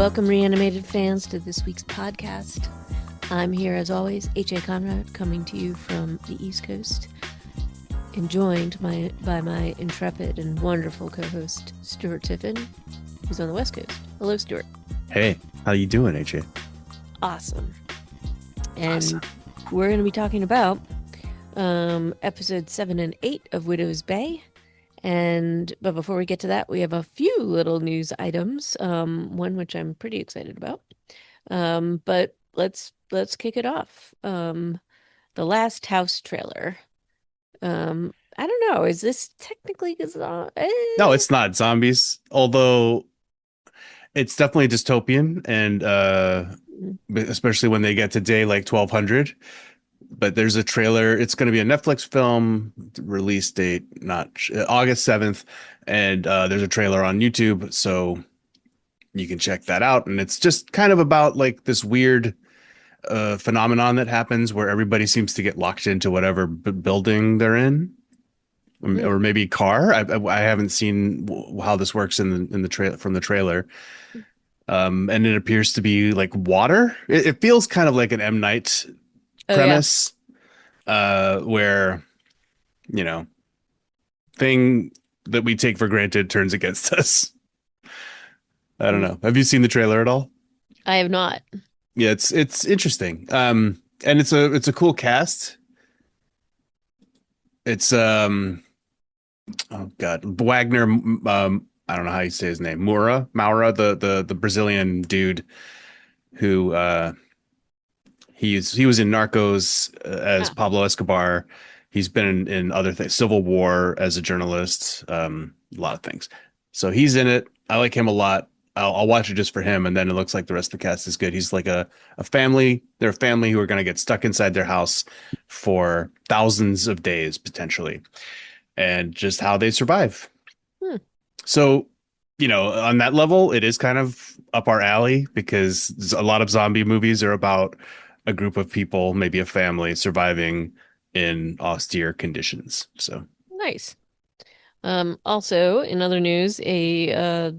Welcome, Reanimated fans, to this week's podcast. I'm here, as always, H.A. Conrad, coming to you from the East Coast, and joined by my intrepid and wonderful co-host, Stuart Tiffin, who's on the West Coast. Hello, Stuart. Hey, how you doing, AJ? Awesome. And we're going to be talking about episodes 7 and 8 of Widow's Bay. But before we get to that, we have a few little news items. One which I'm pretty excited about. But let's kick it off. The Last House trailer. I don't know. Is this technically No, it's not zombies, although it's definitely dystopian, and especially when they get to day like 1200. But there's a trailer. It's going to be a Netflix film, release date not August 7th, and there's a trailer on YouTube, so you can check that out. And it's just kind of about like this weird phenomenon that happens where everybody seems to get locked into whatever building they're in. Or maybe car. I haven't seen how this works in the trailer from the trailer. And it appears to be like water. It feels kind of like an M. Night premise, where you know thing that we take for granted turns against us. I don't know. Have you seen the trailer at all? I have not. Yeah, it's interesting. And it's a cool cast. It's oh God, Wagner. I don't know how you say his name. Maura, the Brazilian dude who he was in Narcos as Pablo Escobar. He's been in other things, Civil War as a journalist, a lot of things. So he's in it. I like him a lot. I'll watch it just for him, and then it looks like the rest of the cast is good. He's like a family. They're a family who are going to get stuck inside their house for thousands of days potentially, and just how they survive. So, on that level, it is kind of up our alley because a lot of zombie movies are about a group of people, maybe a family, surviving in austere conditions. So Nice. Also, in other news, a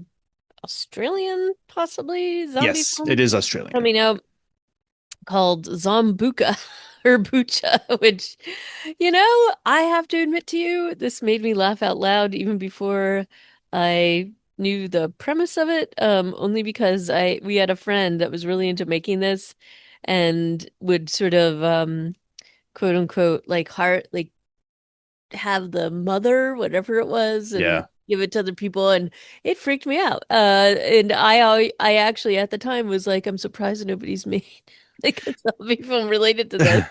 Australian possibly zombie yes, film it is Australian. coming out called Zombuca or Bucha, which, I have to admit to you, this made me laugh out loud even before I knew the premise of it. Only because we had a friend that was really into making this and would sort of quote unquote like have the mother, whatever it was, and Yeah. give it to other people, and it freaked me out. And I actually at the time was like, I'm surprised nobody's made like a zombie film related to this.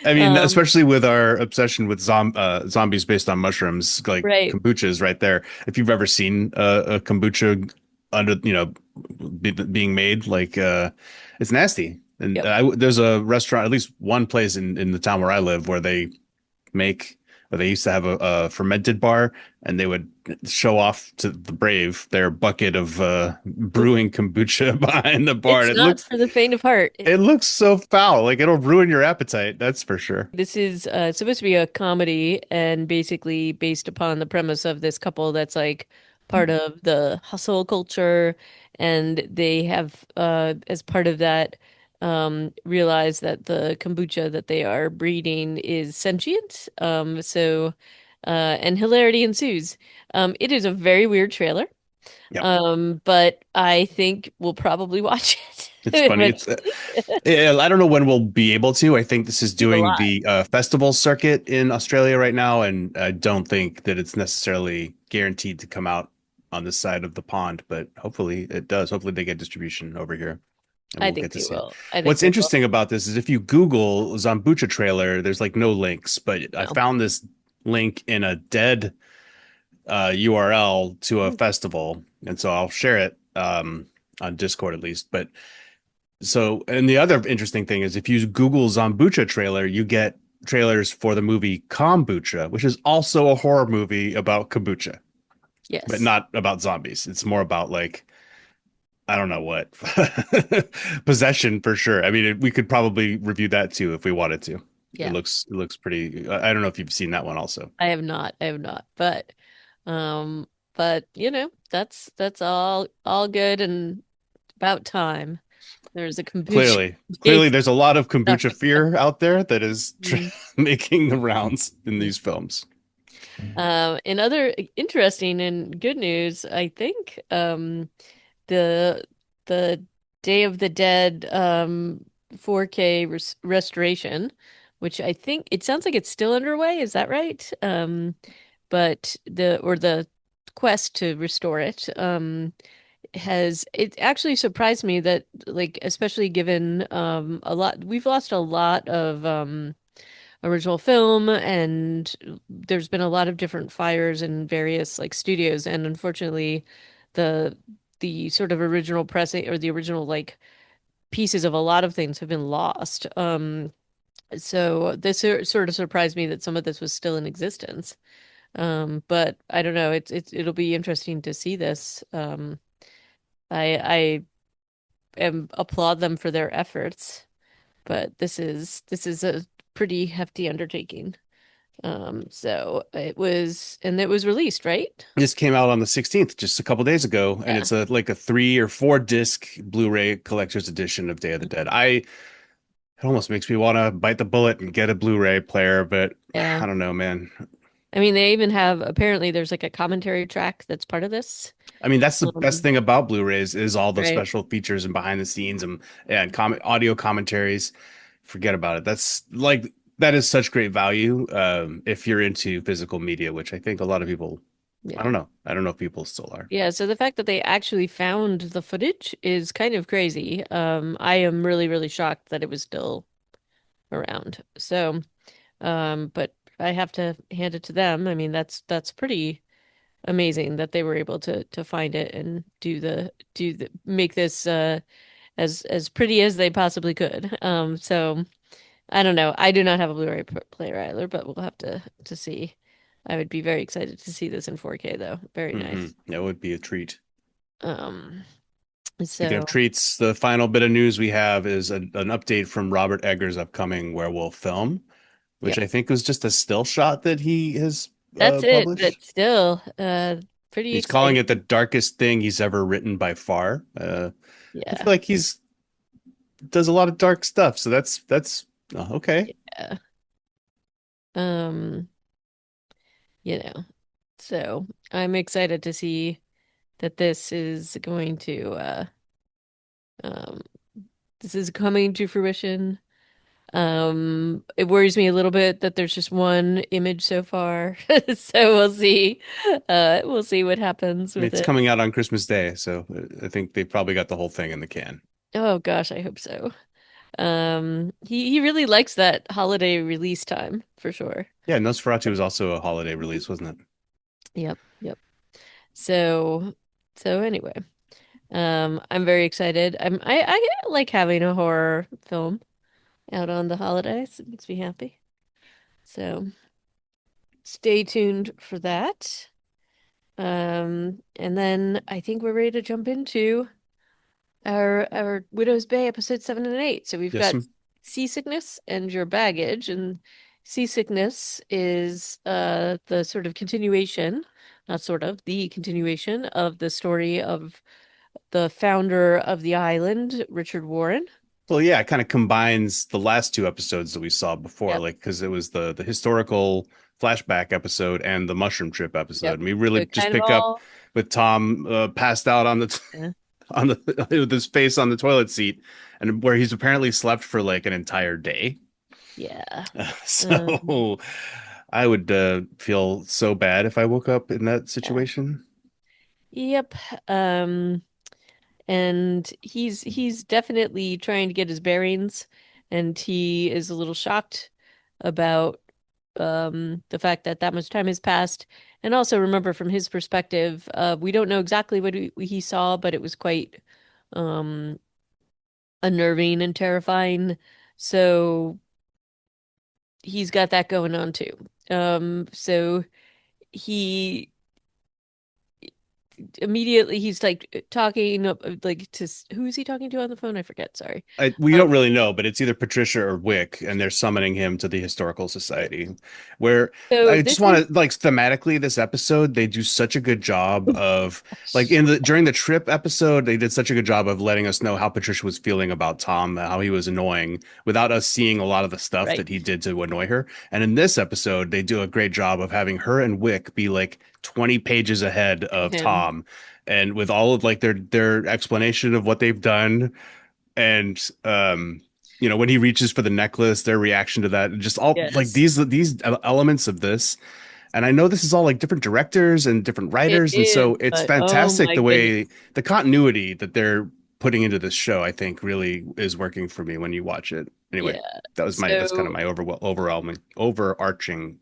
I mean, Um, especially with our obsession with zombies based on mushrooms, like right. kombucha is right there. If you've ever seen a kombucha under, being made, like it's nasty. And Yep. there's a restaurant, at least one place in the town where I live, where make, they used to have a fermented bar, and they would show off to the brave their bucket of brewing kombucha behind the bar. And It's not for the faint of heart. it looks so foul. Like it'll ruin your appetite. That's for sure. This is supposed to be a comedy and basically based upon the premise of this couple that's like part of the hustle culture. And they have, as part of that, realized that the kombucha that they are breeding is sentient. And hilarity ensues. It is a very weird trailer. Yep. But I think we'll probably watch it It's funny. It's eventually. yeah, I don't know when we'll be able to. I think this is There's a doing lot. the festival circuit in Australia right now, and I don't think that it's necessarily guaranteed to come out on this side of the pond, but hopefully it does. Hopefully they get distribution over here and I we'll think get to they see it. will. I think What's they will. interesting about this is if you Google Zambucha trailer, there's like no links, but I No. found this link in a dead URL to a festival, and so I'll share it on Discord at least. But so, and the other interesting thing is if you Google Zambucha trailer, you get trailers for the movie Kombucha, which is also a horror movie about kombucha, but Yes. not about zombies. It's more about like, I don't know what, possession for sure. I mean, we could probably review that too if we wanted to. Yeah. It looks pretty. I don't know if you've seen that one also. I have not. I have not. Um, but that's all good and About time. There's a kombucha Clearly, based there's a lot of stuff. kombucha fear out there that is Mm, making the rounds in yeah. these films. In other interesting and good news, I think the the Day of the Dead 4K restoration, which I think it sounds like it's still underway. Is that right? But the quest to restore it has it actually surprised me that like especially given a lot we've lost a lot of original film and there's been a lot of different fires in various like studios and unfortunately the the sort of original pressing or the original like pieces of a lot of things have been lost. So this sort of surprised me that some of this was still in existence. But I don't know, it'll be interesting to see this. I am applaud them for their efforts, but this is a pretty hefty undertaking. So it was released, right? This came out on the 16th, just a couple days ago, and Yeah. it's a like a 3 or 4 disc Blu-ray collector's edition of Day of the Dead. It almost makes me want to bite the bullet and get a Blu-ray player, but Yeah. I don't know, man. I mean, they even have apparently there's like a commentary track that's part of this. I mean, that's the best Um, thing about Blu-rays is all the right. special features and behind the scenes and audio commentaries. Forget about it. That's like that is such great value if you're into physical media, which I think a lot of people, I Yeah. don't know. I don't know if people still are. Yeah, so the fact that they actually found the footage is kind of crazy. I am really, really shocked that it was still around. So, but I have to hand it to them. I mean, that's pretty amazing that they were able to find it and do the make this as pretty as they possibly could. So I don't know. I do not have a Blu-ray player either, but we'll have to see. I would be very excited to see this in 4K though. Very nice. That would be a treat. Um, Speaking of so treats, the final bit of news we have is an update from Robert Eggers' upcoming werewolf film, which yeah, I think was just a still shot that he has that's it. published. But still, pretty He's calling exciting. it the darkest thing he's ever written by far. I Yeah, feel like he's does a lot of dark stuff, so that's okay. yeah. Um, you know, so I'm excited to see that um this is coming to fruition. It worries me a little bit that there's just one image so far. So we'll see. We'll see what happens I mean, with it's it. coming out on Christmas Day, so I think they probably got the whole thing in the can. Oh gosh, I hope so. He really likes that holiday release time for sure. Yeah, Nosferatu was also a holiday release, wasn't it? Yep, yep. So so anyway, I'm very excited. I like having a horror film out on the holidays. It makes me happy. So stay tuned for that. And then I think we're ready to jump into our Widow's Bay episode 7 and 8. So we've Yes, got seasickness and your baggage, and seasickness is the sort of continuation, not sort of, the continuation of the story of the founder of the island, Richard Warren. well, yeah, it kind of combines the last 2 episodes that we saw before, Yep, like because it was the historical flashback episode and the mushroom trip episode. yep. And we So really it just kind of pick up all, with Tom passed out on the yeah, on the with his face on the toilet seat, and where he's apparently slept for like an entire day. yeah. Um, So I would feel so bad if I woke up in that yeah. situation. Yep. Um, and he's definitely trying to get his bearings, and he is a little shocked about the fact that that much time has passed. And also remember from his perspective, we don't know exactly what he saw, but it was quite um unnerving and terrifying. So he's got that going on too. So he immediately he's like talking like to who is he talking to on the phone? I forget. Sorry. We Um, don't really know, but it's either Patricia or Wick, and they're summoning him to the historical society. Where so I just this is want to like thematically, this episode they do such a good job of like in the during the trip episode, they did such a good job of letting us know how Patricia was feeling about Tom, how he was annoying, without us seeing a lot of the stuff that right. he did to annoy her. And in this episode, they do a great job of having her and Wick be like 20 pages ahead of Him. Tom, and with all of like their explanation of what they've done and when he reaches for the necklace, their reaction to that, and just all like Yes, these elements of this. And I know this is all like different directors and different it writers, and is, so it's but oh fantastic my the way goodness. the continuity that they're putting into this show, I think really is working for me when you watch it. Anyway, Yeah. that's kind of So my overwhelming overarching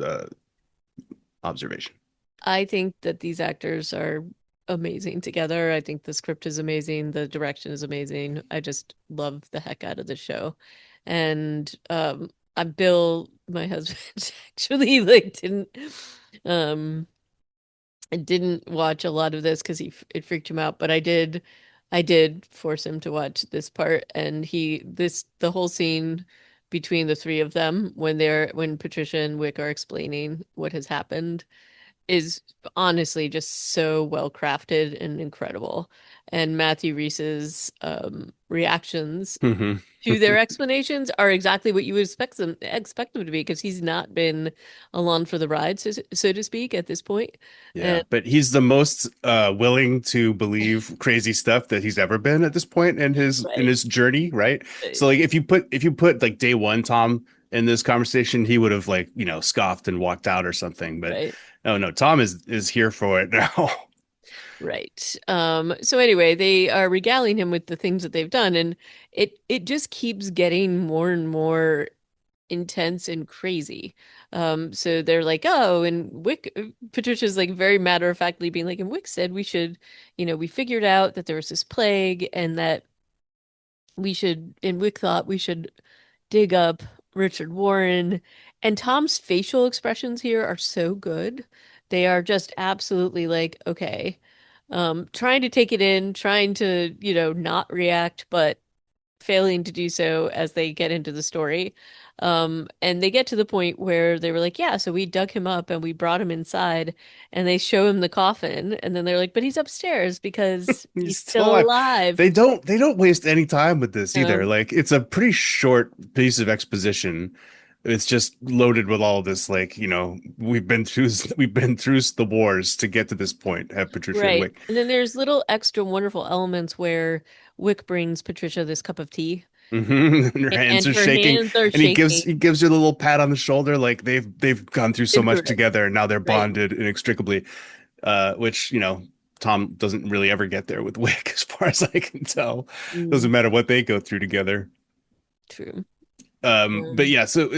uh, observation. I think that these actors are amazing together. I think the script is amazing, the direction is amazing. I just love the heck out of the show. And I'm Bill, my husband, actually like um didn't watch a lot of this because it freaked him out, but I did force him to watch this part, and the whole scene between the three of them when Patricia and Wick are explaining what has happened is honestly just so well crafted and incredible. And Matthew Rhys's reactions Hmm. to their explanations are exactly what you would expect them to be because he's not been along for the ride, so to speak, at this point. Yeah, And but he's the most willing to believe crazy stuff that he's ever been at this point in right, his journey, right? So right, like if you put like day one Tom in this conversation, he would have like, scoffed and walked out or something. But right. oh no, Tom is here for it now. Right. So anyway, they are regaling him with the things that they've done, and it just keeps getting more and more intense and crazy. So they're like, oh, and Patricia's like very matter-of-factly being like, and Wick said we should, we figured out that there was this plague and that and Wick thought we should dig up Richard Warren. And Tom's facial expressions here are so good. They are just absolutely like, okay, trying to take it in, trying to, not react, but failing to do so as they get into the story. And they get to the point where they were like, yeah, so we dug him up and we brought him inside and they show him the coffin. And then they're like, but he's upstairs because He's he's still still alive. alive. They don't waste any time with this either. Um, Like it's a pretty short piece of exposition. It's just loaded with all this like, we've been through the wars to get to this point, have Patricia and right. Wick. And then there's little extra wonderful elements where Wick brings Patricia this cup of tea And her hands and are her shaking, hands are and he shaking. gives her a little pat on the shoulder, like they've gone through so much Right. together, and now they're Right. bonded inextricably. Which Tom doesn't really ever get there with Wick, as far as I can tell. Mm, Doesn't matter what they go through together. true. But Um, yeah, so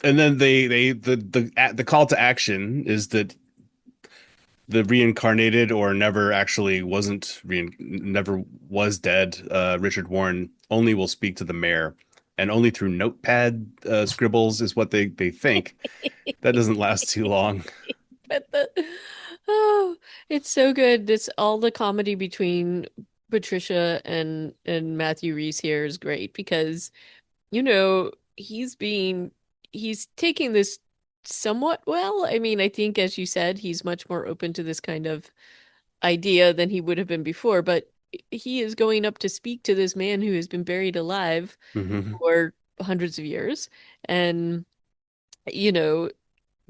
and then the call to action is that the reincarnated or never was dead Richard Warren only will speak to the mayor, and only through notepad scribbles is what they think. That doesn't last too long. But oh, it's so good. This all the comedy between Patricia and Matthew Rhys here is great because he's taking this somewhat well. I mean, I think as you said, he's much more open to this kind of idea than he would have been before, but he is going up to speak to this man who has been buried alive Hmm. for hundreds of years. And you know,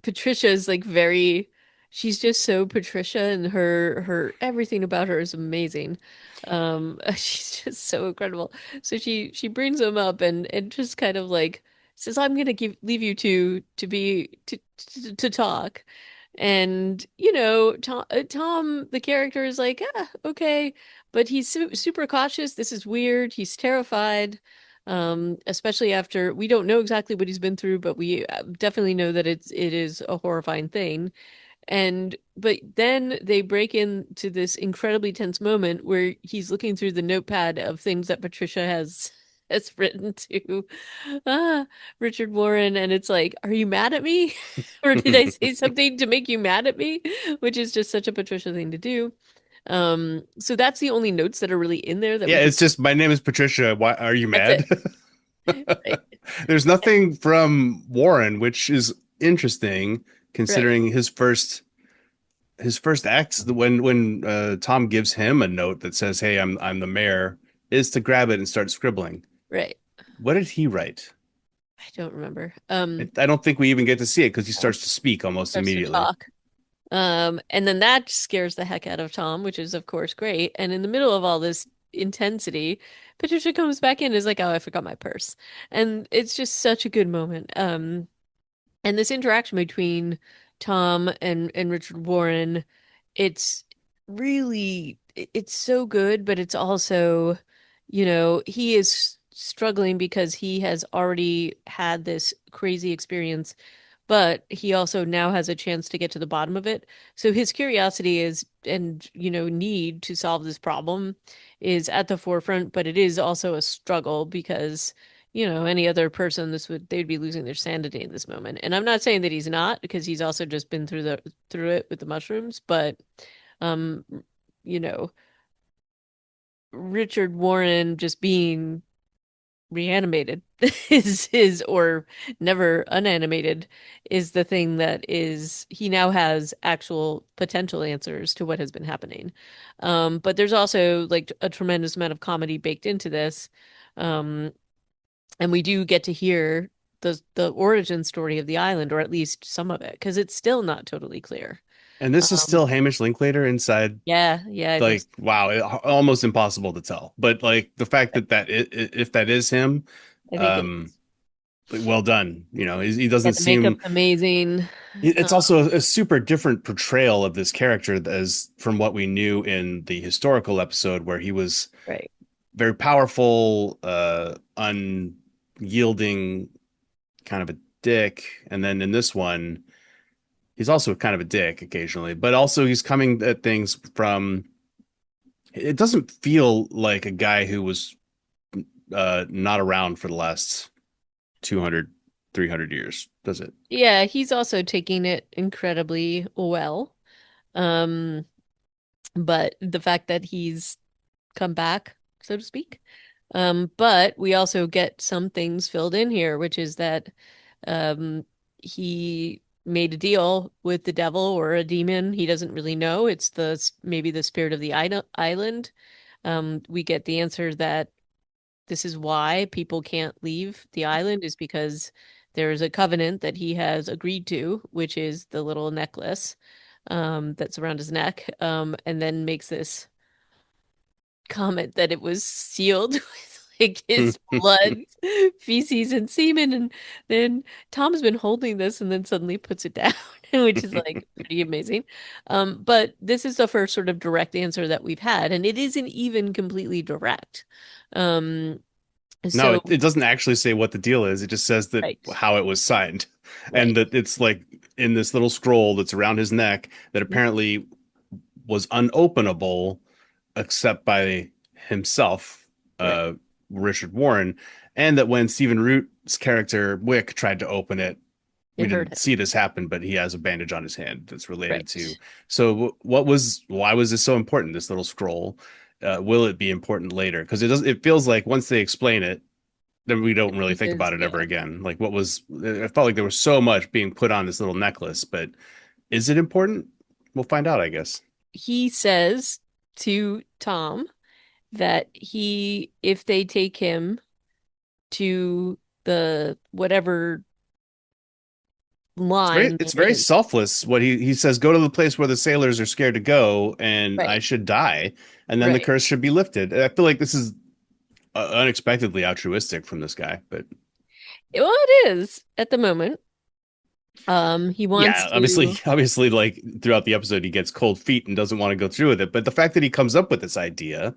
Patricia is like she's just so Patricia and her everything about her is amazing. She's just so incredible. So she brings him up and just kind of like says, I'm gonna leave you to talk. And Tom, the character is like, okay, but he's super cautious. This is weird. He's terrified, especially after we don't know exactly what he's been through, but we definitely know that it is a horrifying thing. But then they break into this incredibly tense moment where he's looking through the notepad of things that Patricia has. has written to uh, Richard Warren, and it's like, "Are you mad at me, or did I say something to make you mad at me?" Which is just such a Patricia thing to do. So that's the only notes that are really in there that we Yeah, can. it's just my name is Patricia. Why are you That's mad? it, right? There's nothing from Warren, which is interesting Right, considering his first act when Tom gives him a note that says, "Hey, I'm the mayor," is to grab it and start scribbling. right. What did he write? I don't remember. I don't think we even get to see it because he No. starts to speak almost Starts to immediately. talk. And then that scares the heck out of Tom, which is of course great. And in the middle of all this intensity, Patricia comes back in and is like, "Oh, I forgot my purse." And it's just such a good moment. And this interaction between Tom and Richard Warren, it's really it's so good, but it's also, he is struggling because he has already had this crazy experience, but he also now has a chance to get to the bottom of it. So his curiosity is and, need to solve this problem is at the forefront, but it is also a struggle because, any other person they'd be losing their sanity in this moment. And I'm not saying that he's not because he's also just been through it with the mushrooms, but um, you know, Richard Warren just being reanimated is or never unanimated is the thing that is he now has actual potential answers to what has been happening. But there's also like a tremendous amount of comedy baked into this. Um, and we do get to hear the origin story of the island, or at least some of it, because it's still not totally clear. And this is Um, still Hamish Linklater inside. yeah, yeah, I think Like, so. wow, almost impossible to tell. But like the fact that if that is him, I think it um, is. like, well done. He Yeah, doesn't the makeup's seem. amazing. It's also a super different portrayal of this character as from what we knew in the historical episode, where he was Right. very powerful, unyielding, kind of a dick. And then in this one, he's also kind of a dick occasionally, but also he's coming at things from. It doesn't feel like a guy who was not around for the last 200, 300 years, does it? Yeah, he's also taking it incredibly well. Um, but the fact that he's come back, so to speak. But we also get some things filled in here, which is that um he made a deal with the devil or a demon. He doesn't really know. It's maybe the spirit of the island. We get the answer that this is why people can't leave the island is because there's a covenant that he has agreed to, which is the little necklace that's around his neck, and then makes this comment that it was sealed with like his blood, feces, and semen. And then Tom's been holding this and then suddenly puts it down, which is like pretty amazing. But this is the first sort of direct answer that we've had, and it isn't even completely direct. Um, No, so it doesn't actually say what the deal is. It just says that right, how it was signed, and right. that it's like in this little scroll that's around his neck that apparently was unopenable except by himself, Right. uh, Richard Warren, and that when Stephen Root's character Wick tried to open it, we It hurt didn't him. see this happen, but he has a bandage on his hand that's related to. Right. So, why was this so important? This little scroll. Will it be important later? Because it does. It feels like once they explain it, then we don't really think Pieces, about it ever yeah. again. Like what was? It felt like there was so much being put on this little necklace, but is it important? We'll find out, I guess. He says to Tom that if they take him to the whatever line It's they're very in. selfless. What he says, go to the place where the sailors are scared to go, and I Right. should die, and then the Right. curse should be lifted. I feel like this is unexpectedly altruistic from this guy, but Well, it is at the moment. He wants yeah, obviously, to obviously, like throughout the episode, he gets cold feet and doesn't want to go through with it. But the fact that he comes up with this idea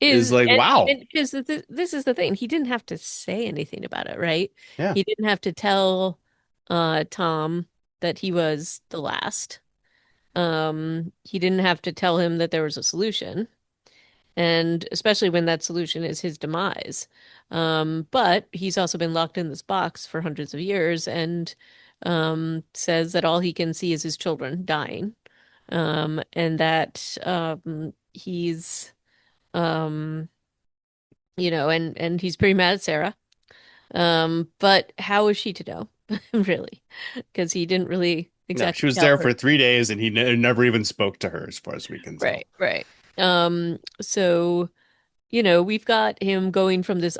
is is like, and he wow, didn't because this is the thing. He didn't have to say anything about it, right? yeah. He didn't have to tell Tom that he was the last. He didn't have to tell him that there was a solution. and especially when that solution is his demise. But he's also been locked in this box for hundreds of years and says that all he can see is his children dying, and that he's um, and he's pretty mad at Sarah. But how is she to know, really? Because he didn't really No, she exactly was tell there her. for 3 days and he never even spoke to her, as far as we can tell. Right, right. So, we've got him going from this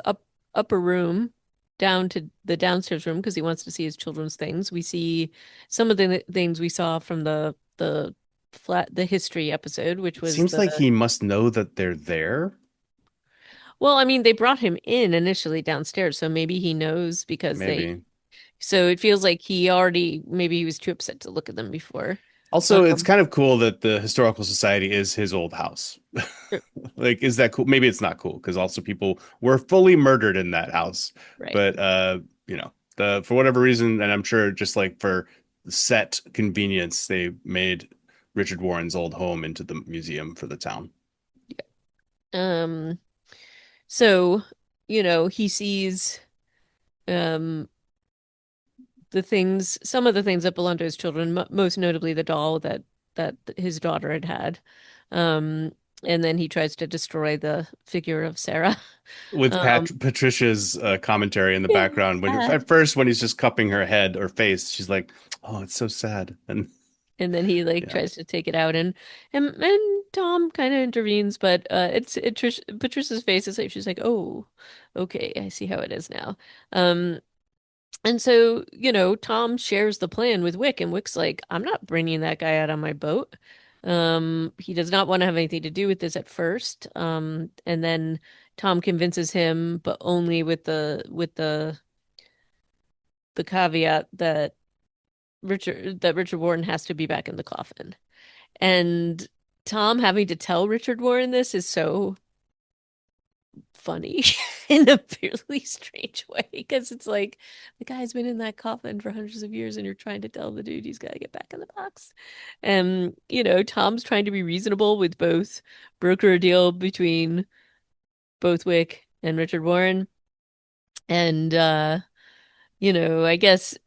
upper room down to the downstairs room because he wants to see his children's things. We see some of the things we saw from the history episode, which It was seems like he must know that they're there. well, I mean, they brought him in initially downstairs, so maybe he knows because Maybe. so it feels like maybe he was too upset to look at them before. Also, it's Um, kind of cool that the historical society is his old house. Like, is that cool? Maybe it's not cool because also people were fully murdered in that house. right. But the for whatever reason, and I'm sure just like for set convenience, they made Richard Warren's old home into the museum for the town. Um, so, he sees um some of the things that belong to his children, most notably the doll that his daughter had had. Um, and then he tries to destroy the figure of Sarah. With Um, Patricia's commentary in the yeah, background, when sad. at first when he's just cupping her head or face, she's like, "Oh, it's so sad," and And then he like yeah. tries to take it out, and Tom kind of intervenes, but Patricia's face is like she's like, "Oh, okay, I see how it is now." Um, And so, Tom shares the plan with Wick, and Wick's like, I'm not bringing that guy out on my boat. He does not want to have anything to do with this at first. And then Tom convinces him, but only with the caveat that Richard Warren has to be back in the coffin. And Tom having to tell Richard Warren this is so funny in a really strange way because it's like the guy's been in that coffin for hundreds of years and you're trying to tell the dude he's got to get back in the box. And, Tom's trying to be reasonable with both broker a deal between both Wick and Richard Warren. And, I guess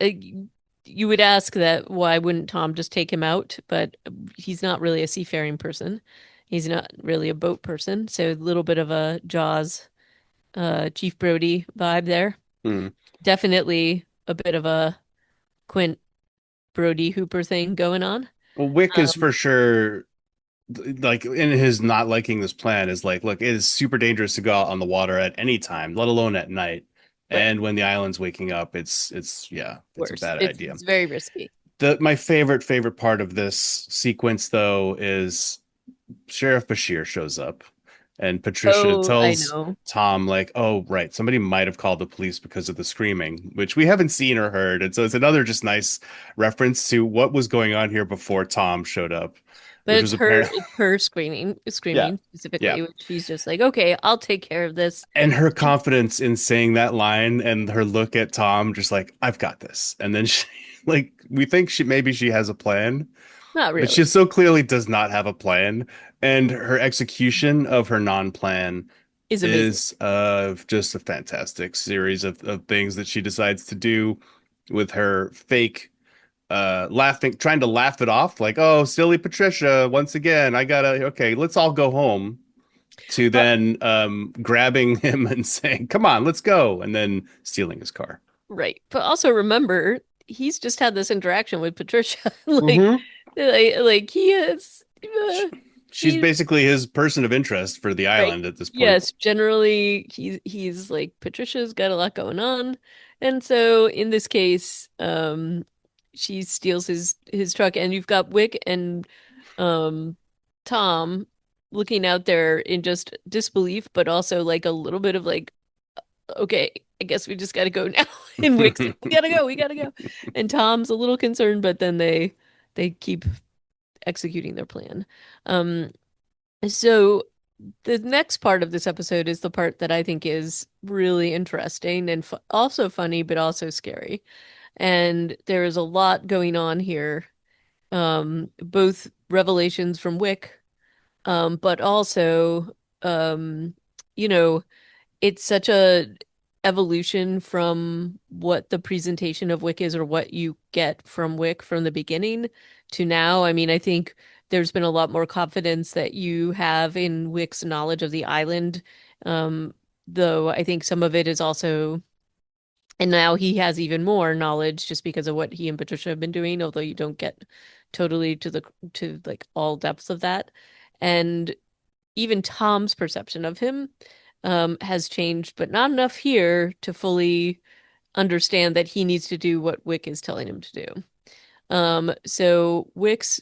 you would ask that why wouldn't Tom just take him out? But he's not really a seafaring person. He's not really a boat person. So a little bit of a Jaws Chief Brody vibe there. Hmm. Definitely a bit of a Quint Brody Hooper thing going on. Well, Wick is Um, for sure like in his not liking this plan is like, look, it is super dangerous to go out on the water at any time, let alone at night. right. And when the island's waking up, it's a Worse. bad It's idea. it's very risky. The my favorite part of this sequence though is Sheriff Bashir shows up and Patricia Oh, I tells know. Tom like, "Oh, right, somebody might have called the police because of the screaming," which we haven't seen or heard. And so it's another just nice reference to what was going on here before Tom showed up, But which was apparent. it's her Yeah. screaming Yeah. specifically, which she's just like, okay, I'll take care of this. And her And confidence in saying that line and her look at Tom just like, I've got this. And then she like we think she has a plan, not but she really. so clearly does not have a plan. And her execution of her non-plan Is amazing. is just a fantastic series of things that she decides to do with her fake laughing, trying to laugh it off, like, oh, silly Patricia, once again, I gotta, okay, let's all go home, to But then grabbing him and saying, come on, let's go, and then stealing his car. right. But also remember, he's just had this interaction with Patricia. Like, Hmm. he is She's he's basically his person of interest for the right. island at this point. Yes, generally he's like Patricia's got a lot going on. And so in this case, she steals his truck and you've got Wick and um Tom looking out there in just disbelief, but also like a little bit of like, okay, I guess we just gotta go now. And Wick's like, we gotta go. And Tom's a little concerned, but then they keep executing their plan. Um, so the next part of this episode is the part that I think is really interesting and fu also funny, but also scary. And there is a lot going on here, both revelations from Wick, but also um, you know, it's such a evolution from what the presentation of Wick is or what you get from Wick from the beginning to now. I mean, I think there's been a lot more confidence that you have in Wick's knowledge of the island. Um, though I think some of it is also, and now he has even more knowledge just because of what he and Patricia have been doing, although you don't get totally to like all depths of that. And even Tom's perception of him has changed, but not enough here to fully understand that he needs to do what Wick is telling him to do. So Wick's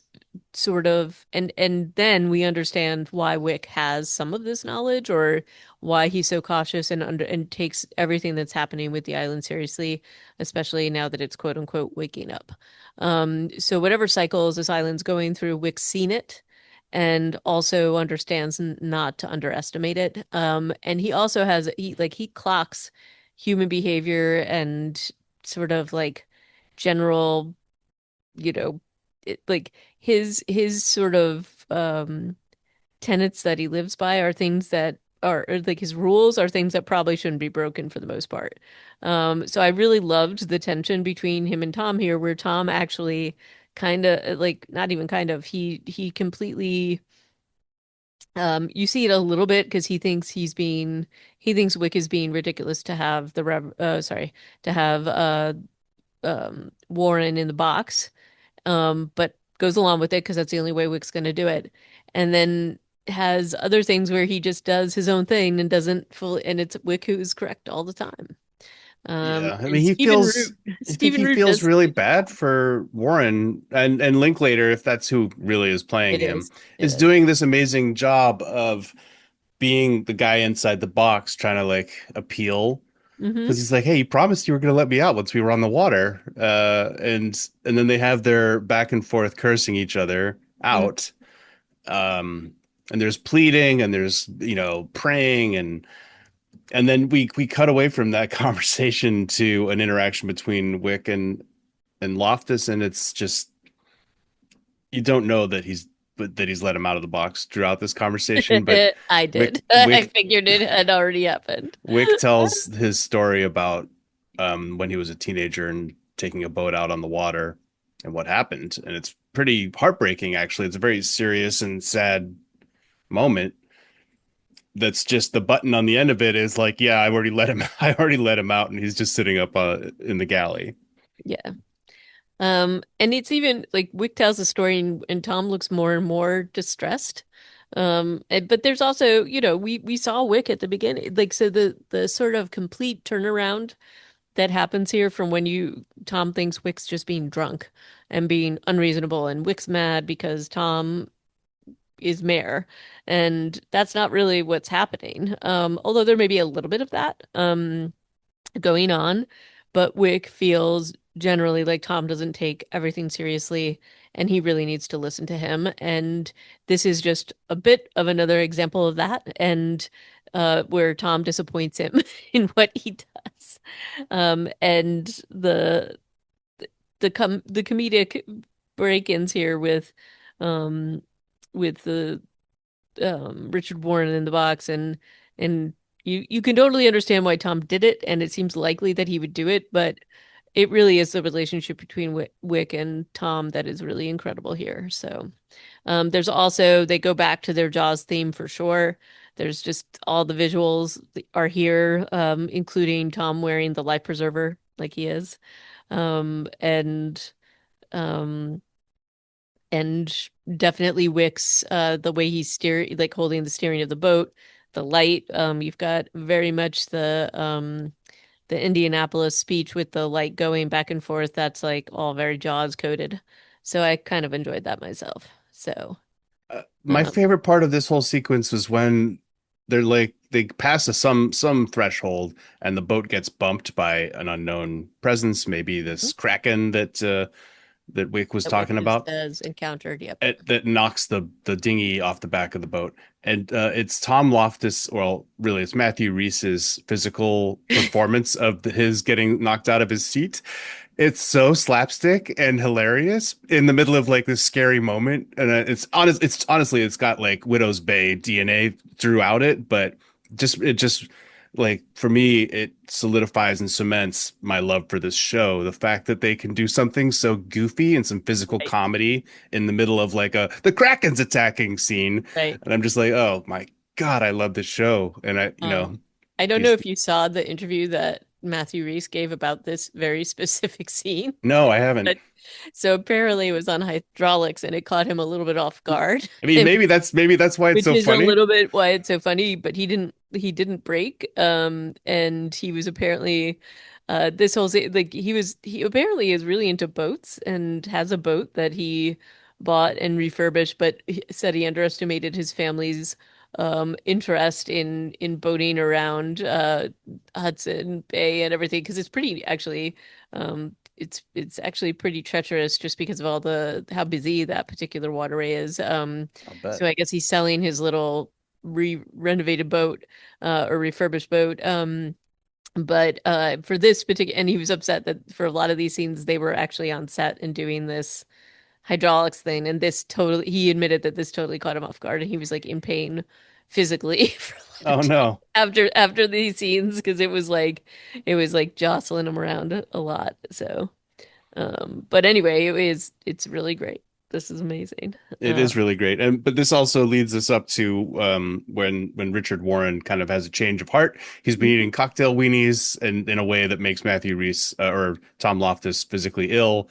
sort of and then we understand why Wick has some of this knowledge or why he's so cautious and takes everything that's happening with the island seriously, especially now that it's quote unquote waking up. So whatever cycles this island's going through, Wick's seen it and also understands not to underestimate it. And he also has he clocks human behavior and sort of like general, you know, like his sort of tenets that he lives by are things that are or like his rules are things that probably shouldn't be broken for the most part. So I really loved the tension between him and Tom here, where Tom actually kind of like not even kind of he completely you see it a little bit because he thinks Wick is being ridiculous to have the rev sorry to have Warren in the box, but goes along with it because that's the only way Wick's going to do it. And then has other things where he just does his own thing and doesn't fully, and it's Wick who's correct all the time. Yeah, I And mean, I think Stephen he Root feels does really bad for Warren and Linklater, if that's who really is playing it him, is it is is. doing this amazing job of being the guy inside the box trying to like appeal Mm-hmm. because he's like, "Hey, you promised you were going to let me out once we were on the water," and then they have their back and forth cursing each other Mm-hmm. out, um, and there's pleading and there's praying and then we cut away from that conversation to an interaction between Wick and Loftus, and it's just you don't know that he's let him out of the box throughout this conversation, but I Wick did. I Wick figured it had already happened. Wick tells his story about when he was a teenager and taking a boat out on the water and what happened, and it's pretty heartbreaking actually. It's a very serious and sad moment. That's just the button on the end of it is like, yeah, I already let him out, and he's just sitting up in the galley. Yeah. And it's even like Wick tells the story and Tom looks more and more distressed. But there's also, we saw Wick at the beginning. Like so the sort of complete turnaround that happens here from when Tom thinks Wick's just being drunk and being unreasonable and Wick's mad because Tom is mayor. And that's not really what's happening. Although there may be a little bit of that. Going on, but Wick feels generally like Tom doesn't take everything seriously and he really needs to listen to him. And this is just a bit of another example of that and where Tom disappoints him in what he does. And the comedic break-ins here um with the Richard Warren in the box and you can totally understand why Tom did it and it seems likely that he would do it, but it really is the relationship between Wick and Tom that is really incredible here. So there's also they go back to their Jaws theme for sure. There's just all the visuals are here, including Tom wearing the life preserver like he is. And um and definitely Wick's the way he's like holding the steering of the boat, the light. You've got very much the Indianapolis speech with the light going back and forth. That's like all very Jaws coded. So I kind of enjoyed that myself. So My um, favorite part of this whole sequence was when they pass some threshold and the boat gets bumped by an unknown presence, maybe this Kraken that Wick was that Wick talking about. has encountered. Yep. That knocks the dinghy off the back of the boat, and it's Tom Loftus. Well, really, it's Matthew Reese's physical performance of his getting knocked out of his seat. it's so slapstick and hilarious in the middle of like this scary moment, and it's honestly it's got like Widow's Bay DNA throughout it, but it just like for me it solidifies and cements my love for this show. The fact that they can do something so goofy and some physical Right, comedy in the middle of like a the Kraken's attacking scene, right. and I'm just like, oh my God, I love this show, and Um, I don't know these if you saw the interview that Matthew Reese gave about this very specific scene, no, I haven't. but so apparently it was on hydraulics and it caught him a little bit off guard. I mean, maybe that's why it's Which so is a funny. little bit why it's so funny, but he didn't break. And he was apparently this whole like he apparently is really into boats and has a boat that he bought and refurbished, but he said he underestimated his family's interest in boating around Hudson Bay and everything because it's pretty actually it's actually pretty treacherous just because of all the how busy that particular waterway is. I'll bet. So I guess he's selling his little renovated boat or refurbished boat. But for this particular, and he was upset that for a lot of these scenes they were actually on set and doing this hydraulics thing, and this totally he admitted that this totally caught him off guard, and he was like in pain physically for a lot of Oh time no. after these scenes because it was like jostling him around a lot. So, but anyway, it's really great. This is amazing. It is really great. And but this also leads us up to when Richard Warren kind of has a change of heart. He's been Mhm. eating cocktail weenies and in a way that makes Matthew Reese or Tom Loftus physically ill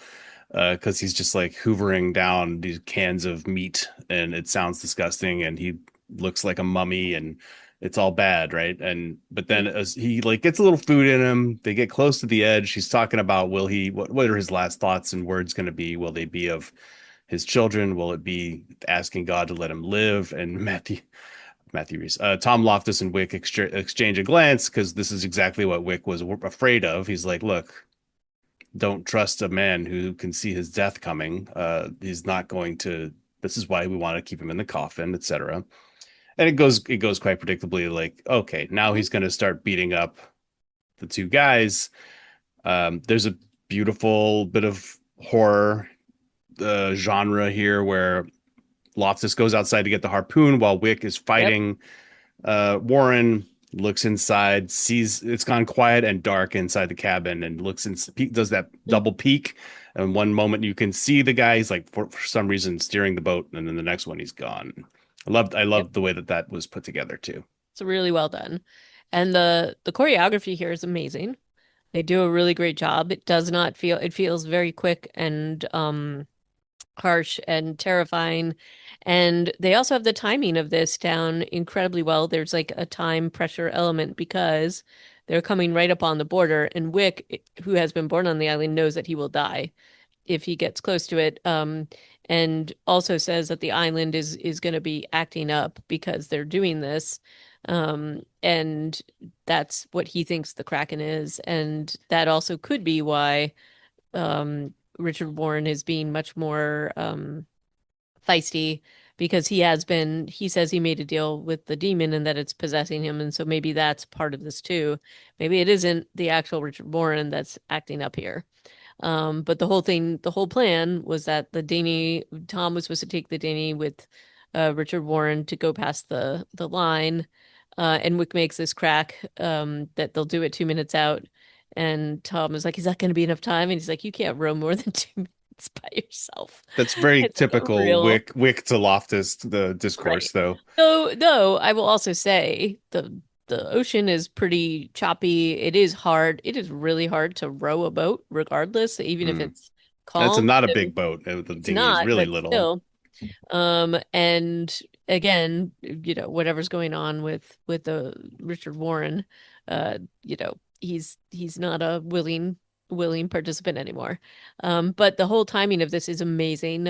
because he's just like hoovering down these cans of meat and it sounds disgusting and he looks like a mummy and it's all bad, right? And but then as he like gets a little food in him, they get close to the edge. He's talking about will he what are his last thoughts and words going to be? Will they be of his children? Will it be asking God to let him live? And Matthew Reese, Tom Loftus and Wick exchange a glance because this is exactly what Wick was afraid of. He's like, look, don't trust a man who can see his death coming. He's not going to. This is why we want to keep him in the coffin, etc. And it goes quite predictably. Like, okay, now he's going to start beating up the two guys. There's a beautiful bit of horror genre here where Loftus goes outside to get the harpoon while Wick is Yep. fighting Warren. Looks inside, sees it's gone quiet and dark inside the cabin, and looks in, does that double peek. And one moment you can see the guy, he's like for some reason steering the boat, and then the next one he's gone. I Yep. loved the way that that was put together too. It's really well done. And the choreography here is amazing. They do a really great job. It feels very quick and harsh and terrifying. And they also have the timing of this down incredibly well. There's like a time pressure element because they're coming right up on the border, and Wick, who has been born on the island, knows that he will die if he gets close to it. And also says that the island is going to be acting up because they're doing this. And that's what he thinks the Kraken is. And that also could be why Richard Warren is being much more feisty because he says he made a deal with the demon and that it's possessing him. And so maybe that's part of this too. Maybe it isn't the actual Richard Warren that's acting up here. But the whole plan was that Tom was supposed to take the dinghy with Richard Warren to go past the line. And Wick makes this crack that they'll do it 2 minutes out. And Tom is like, is that going to be enough time? And he's like, you can't row more than 2 minutes by yourself. That's very It's like a typical real Wick to Loftus the right. discourse though. Though I will also say the ocean is pretty choppy. It is hard. It is really hard to row a boat, regardless, even if Hmm. it's That's calm. not a So big boat. The it's dinghy is not, really but little. still. And again, whatever's going on with the Richard Warren, he's not a willing participant anymore. But the whole timing of this is amazing.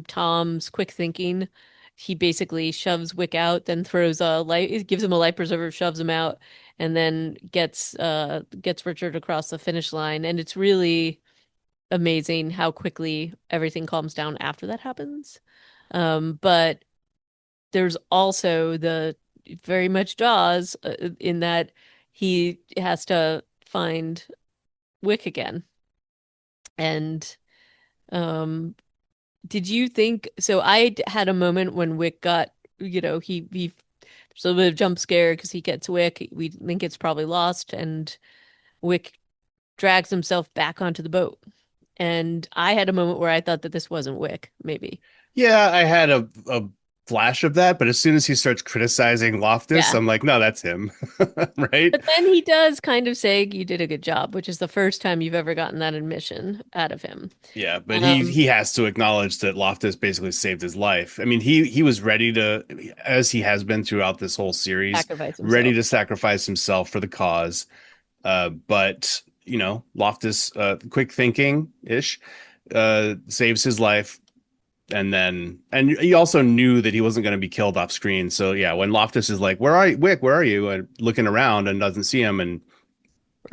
Tom's quick thinking, he basically shoves Wick out, then throws a life, gives him a life preserver, shoves him out, and then gets Richard across the finish line. And it's really amazing how quickly everything calms down after that happens. But there's also the very much Jaws in that he has to find Wick again. And um did you think so had a moment when Wick got, he there's a little bit of jump scare because he gets Wick. We think it's probably lost, and Wick drags himself back onto the boat. And I had a moment where I thought that this wasn't Wick, maybe. Yeah, I had a flash of that, but as soon as he starts criticizing Loftus, Yeah. I'm like, no, that's him. Right? But then he does kind of say, "You did a good job," which is the first time you've ever gotten that admission out of him. Yeah, but he Um, he has to acknowledge that Loftus basically saved his life. I mean, he was ready to, as he has been throughout this whole series, Sacrifice ready himself. to sacrifice himself for the cause. But Loftus, quick thinking ish, saves his life, and he also knew that he wasn't going to be killed off screen. So yeah, when Loftus is like, "Where are you, Wick? Where are you?" and looking around and doesn't see him, and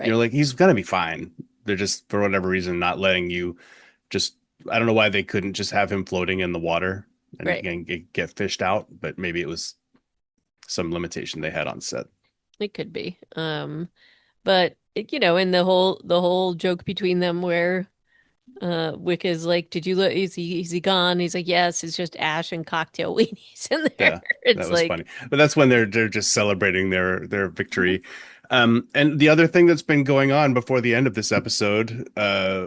you're Right. like, "He's gonna be fine." They're just for whatever reason not letting you just. I don't know why they couldn't just have him floating in the water and Right. get fished out, but maybe it was some limitation they had on set. It could be. But in the whole joke between them where Wick is like, "Did you look? Is he gone?" He's like, "Yes, it's just Ash and cocktail weenies in there." Yeah, that It's was like, funny. But that's when they're just celebrating their victory. And the other thing that's been going on before the end of this episode,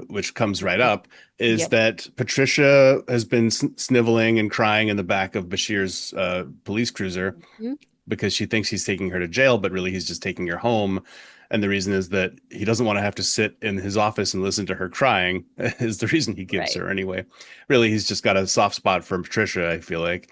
which comes right up, is yep. that Patricia has been sniveling and crying in the back of Bashir's police cruiser Mhm. because she thinks he's taking her to jail, but really he's just taking her home. And the reason is that he doesn't want to have to sit in his office and listen to her crying, is the reason he gives Right. her anyway. Really, he's just got a soft spot for Patricia, I feel like.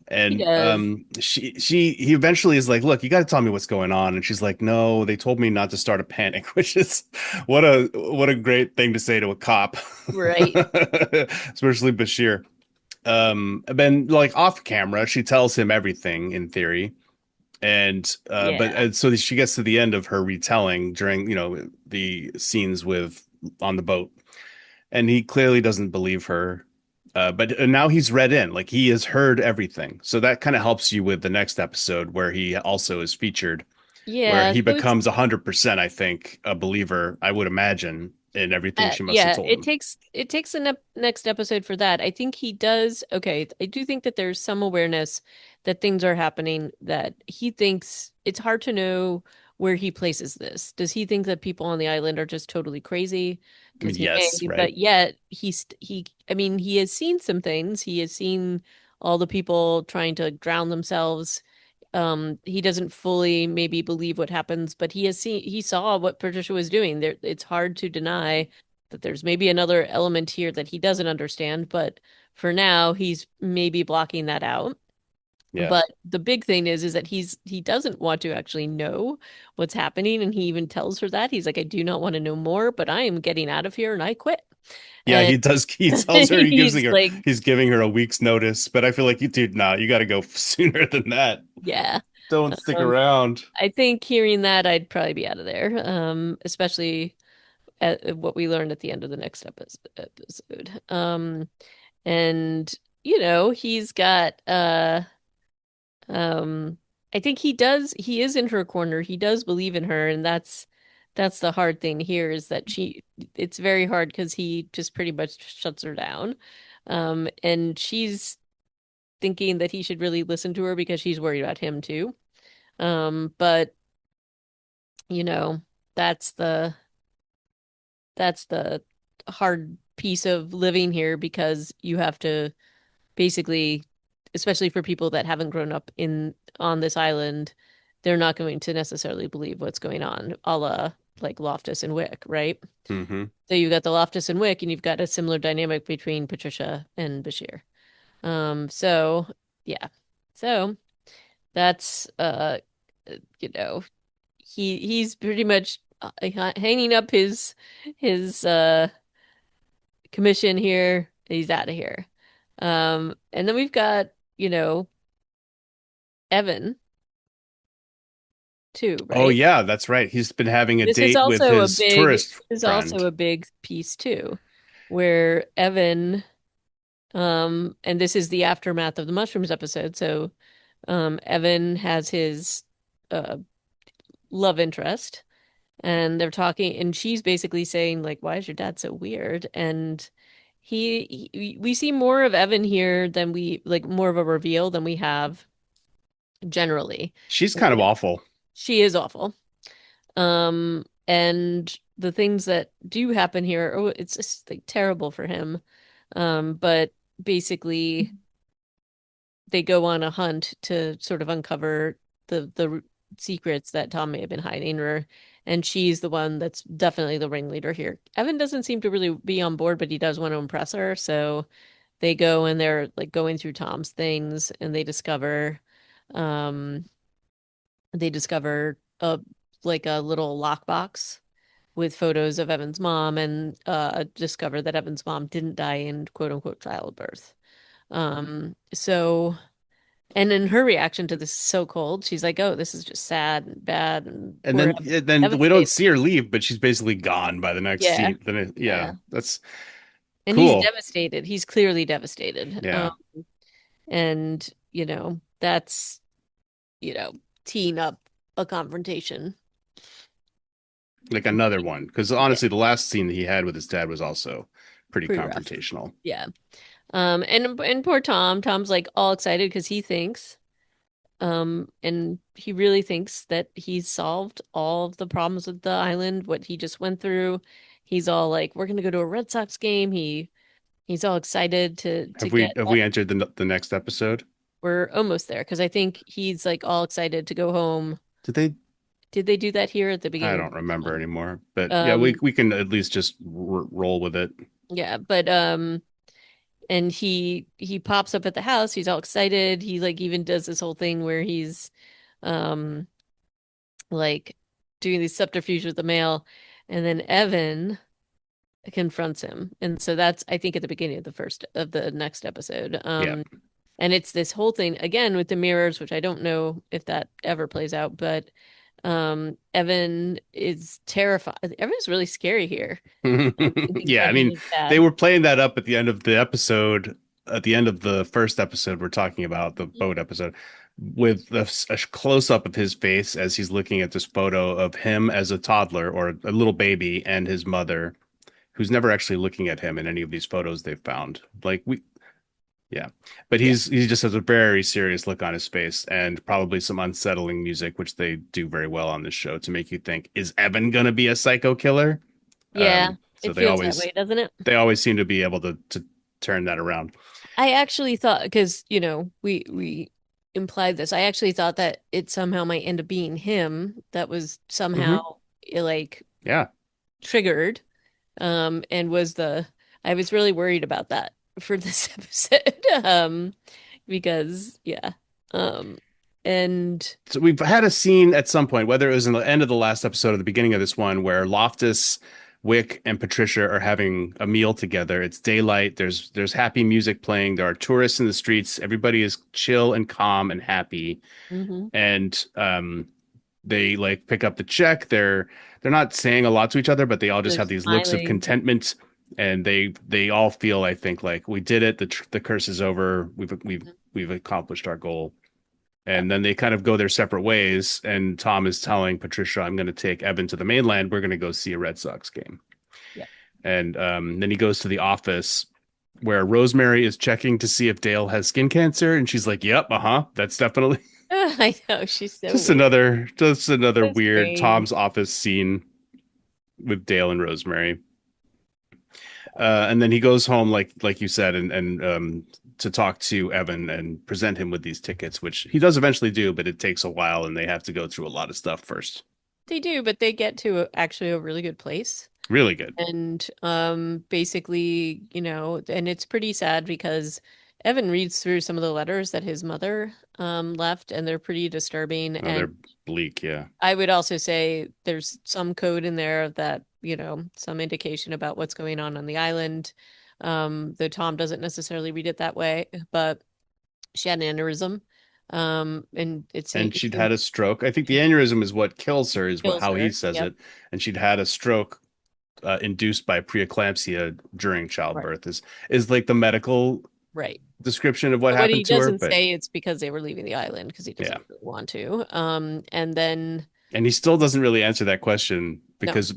He And does. he eventually is like, "Look, you got to tell me what's going on." And she's like, "No, they told me not to start a panic," which is what a great thing to say to a cop, Right. especially Bashir. Then like off camera, she tells him everything in theory, and but Yeah. so she gets to the end of her retelling during the scenes with on the boat, and he clearly doesn't believe her. But now he's read in, like he has heard everything. So that kind of helps you with the next episode where he also is featured, where Yeah. he So it's becomes 100%, I think, a believer, I would imagine, in everything she must have yeah, told it him. takes the next episode for that. I think he does. Okay, I do think that there's some awareness that things are happening that he thinks it's hard to know where he places this. Does he think that people on the island are just totally crazy? I mean, Because he yes, may, right? but yet I mean, he has seen some things. He has seen all the people trying to drown themselves. He doesn't fully maybe believe what happens, but he saw what Patricia was doing. There, it's hard to deny that there's maybe another element here that he doesn't understand, but for now he's maybe blocking that out. Yeah. But the big thing is that he doesn't want to actually know what's happening, and he even tells her that. He's like, "I do not want to know more, but I am getting out of here and I quit." Yeah, And he does. He tells her he's like, he's giving her a week's notice, but I feel like dude, nah, you got to go sooner than that. yeah. Don't stick Um, around. I think hearing that, I'd probably be out of there. Especially at what we learned at the end of the next episode. And he's got um I think he is in her corner. He does believe in her, and that's the hard thing here is that it's very hard because he just pretty much shuts her down. And she's thinking that he should really listen to her because she's worried about him too. But you know, that's the that's the hard piece of living here because you have to basically, especially for people that haven't grown up in on this island, they're not going to necessarily believe what's going on, a la like Loftus and Wick, right? Hmm. So you've got the Loftus and Wick, and you've got a similar dynamic between Patricia and Bashir. So yeah. So that's you know, he's pretty much hanging up his commission here. He's out of here. And then we've got, Evan too, Oh right? yeah, that's right. He's been having a This is date with also a his big tourist this is also friend. a big piece too, where Evan, and this is the aftermath of the mushrooms episode. So, Evan has his uh love interest, and they're talking, and she's basically saying like, "Why is your dad so weird?" And we see more of Evan here than we like more of a reveal than we have generally. She's And kind of awful. she is awful. And the things that do happen here, oh, it's just like terrible for him. But basically they go on a hunt to sort of uncover the secrets that Tom may have been hiding, or and she's the one that's definitely the ringleader here. Evan doesn't seem to really be on board, but he does want to impress her, so they go and they're like going through Tom's things and um they discover a like a little lockbox with photos of Evan's mom and discover that Evan's mom didn't die in quote unquote childbirth. So and then her reaction to this is so cold. She's like, "Oh, this is just sad and bad and And poor then Evan." then we don't Devastated. see her leave, but she's basically gone by the next Yeah. scene. Then yeah, Yeah. that's And he's cool. devastated. He's clearly devastated. Yeah, And, that's, you know, teeing up a confrontation. like another one. Because Yeah. honestly, the last scene that he had with his dad was also pretty Pretty rough. confrontational. Yeah. And poor Tom. Tom's like all excited because he thinks, and he really thinks that he's solved all of the problems with the island, what he just went through. He's all like, "We're gonna go to a Red Sox game." He's all excited to get Have we entered the next episode? we're almost there because I think he's like all excited to go home. Did they? Did they do that here at the I beginning of don't this remember one? anymore. But yeah, Um, we can at least just roll with it. yeah, but and he pops up at the house. He's all excited. He like even does this whole thing where he's um like doing these subterfuge with the mail, and then Evan confronts him. And so that's I think at the beginning of the next episode. Yeah. And it's this whole thing again with the mirrors, which I don't know if that ever plays out, but Evan is terrified. Evan's really scary here. He thinks Yeah, I Evan mean, is they bad. were playing that up at the end of the episode, at the end of the first episode we're talking about, the boat episode, with a close up of his face as he's looking at this photo of him as a toddler or a little baby and his mother, who's never actually looking at him in any of these photos they've found. Like we, yeah, but Yeah. he just has a very serious look on his face and probably some unsettling music, which they do very well on this show to make you think, is Evan gonna be a psycho killer? Yeah. So It feels that way, doesn't it? they always seem to be able to turn that around. I actually thought because, we implied this. I actually thought that it somehow might end up being him that was Hmm. somehow like Yeah. triggered. And was the I was really worried about that for this episode. Because yeah. Um and So we've had a scene at some point, whether it was in the end of the last episode or the beginning of this one, where Loftus, Wick, and Patricia are having a meal together. It's daylight. There's happy music playing. There are tourists in the streets. Everybody is chill and calm and happy. mhm. And they like pick up the check. They're not saying a lot to each other, but they all just They're have these looks of smiling. contentment, and they all feel, I think, like we did it. The curse is over. We've accomplished our goal. Yeah. And then they kind of go their separate ways. And Tom is telling Patricia, "I'm going to take Evan to the mainland. We're going to go see a Red Sox game." Yeah. And then he goes to the office where Rosemary is checking to see if Dale has skin cancer, and she's like, "Yep, uh-huh, that's definitely." I know she's so Just weird. another So weird strange. Tom's office scene with Dale and Rosemary. And then he goes home, like you said, and to talk to Evan and present him with these tickets, which he does eventually do, but it takes a while, and they have to go through a lot of stuff first. They do, but they get to actually a really good place. Really good. And basically, and it's pretty sad because Evan reads through some of the letters that his mother left, and they're pretty disturbing. Oh, And they're bleak, yeah. I would also say there's some code in there that, some indication about what's going on the island. Though Tom doesn't necessarily read it that way, but she had an aneurysm. And And it she'd seems had a stroke. I think the aneurysm is what kills her, is what kills how he her. says Yep. it. And she'd had a stroke induced by preeclampsia during Right. childbirth. Is like the medical Right. description of what But what he happened to her. doesn't But say it's because they were leaving the island because he yeah, doesn't really want to. And then and he still doesn't really answer that question No. because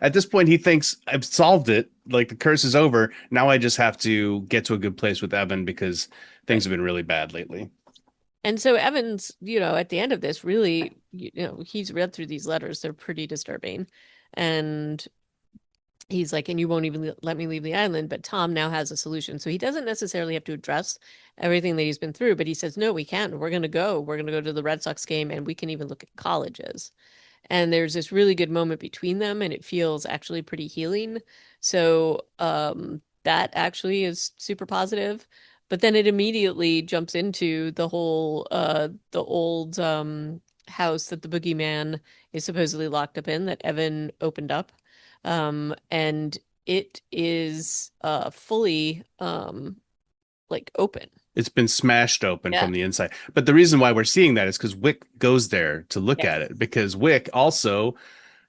at this point he thinks I've solved it, like the curse is over. Now I just have to get to a good place with Evan because things Right. have been really bad lately. And so Evans, at the end of this, really, he's read through these letters. They're pretty disturbing. And he's like, and you won't even let me leave the island. But Tom now has a solution. So he doesn't necessarily have to address everything that he's been through, but he says, no, we can. We're going to go. We're going to go to the Red Sox game and we can even look at colleges. And there's this really good moment between them, and it feels actually pretty healing. So that actually is super positive. But then it immediately jumps into the old house that the boogeyman is supposedly locked up in that Evan opened up. And it is fully like open. It's been smashed open Yeah. from the inside. But the reason why we're seeing that is because Wick goes there to look Yes. at it because Wick also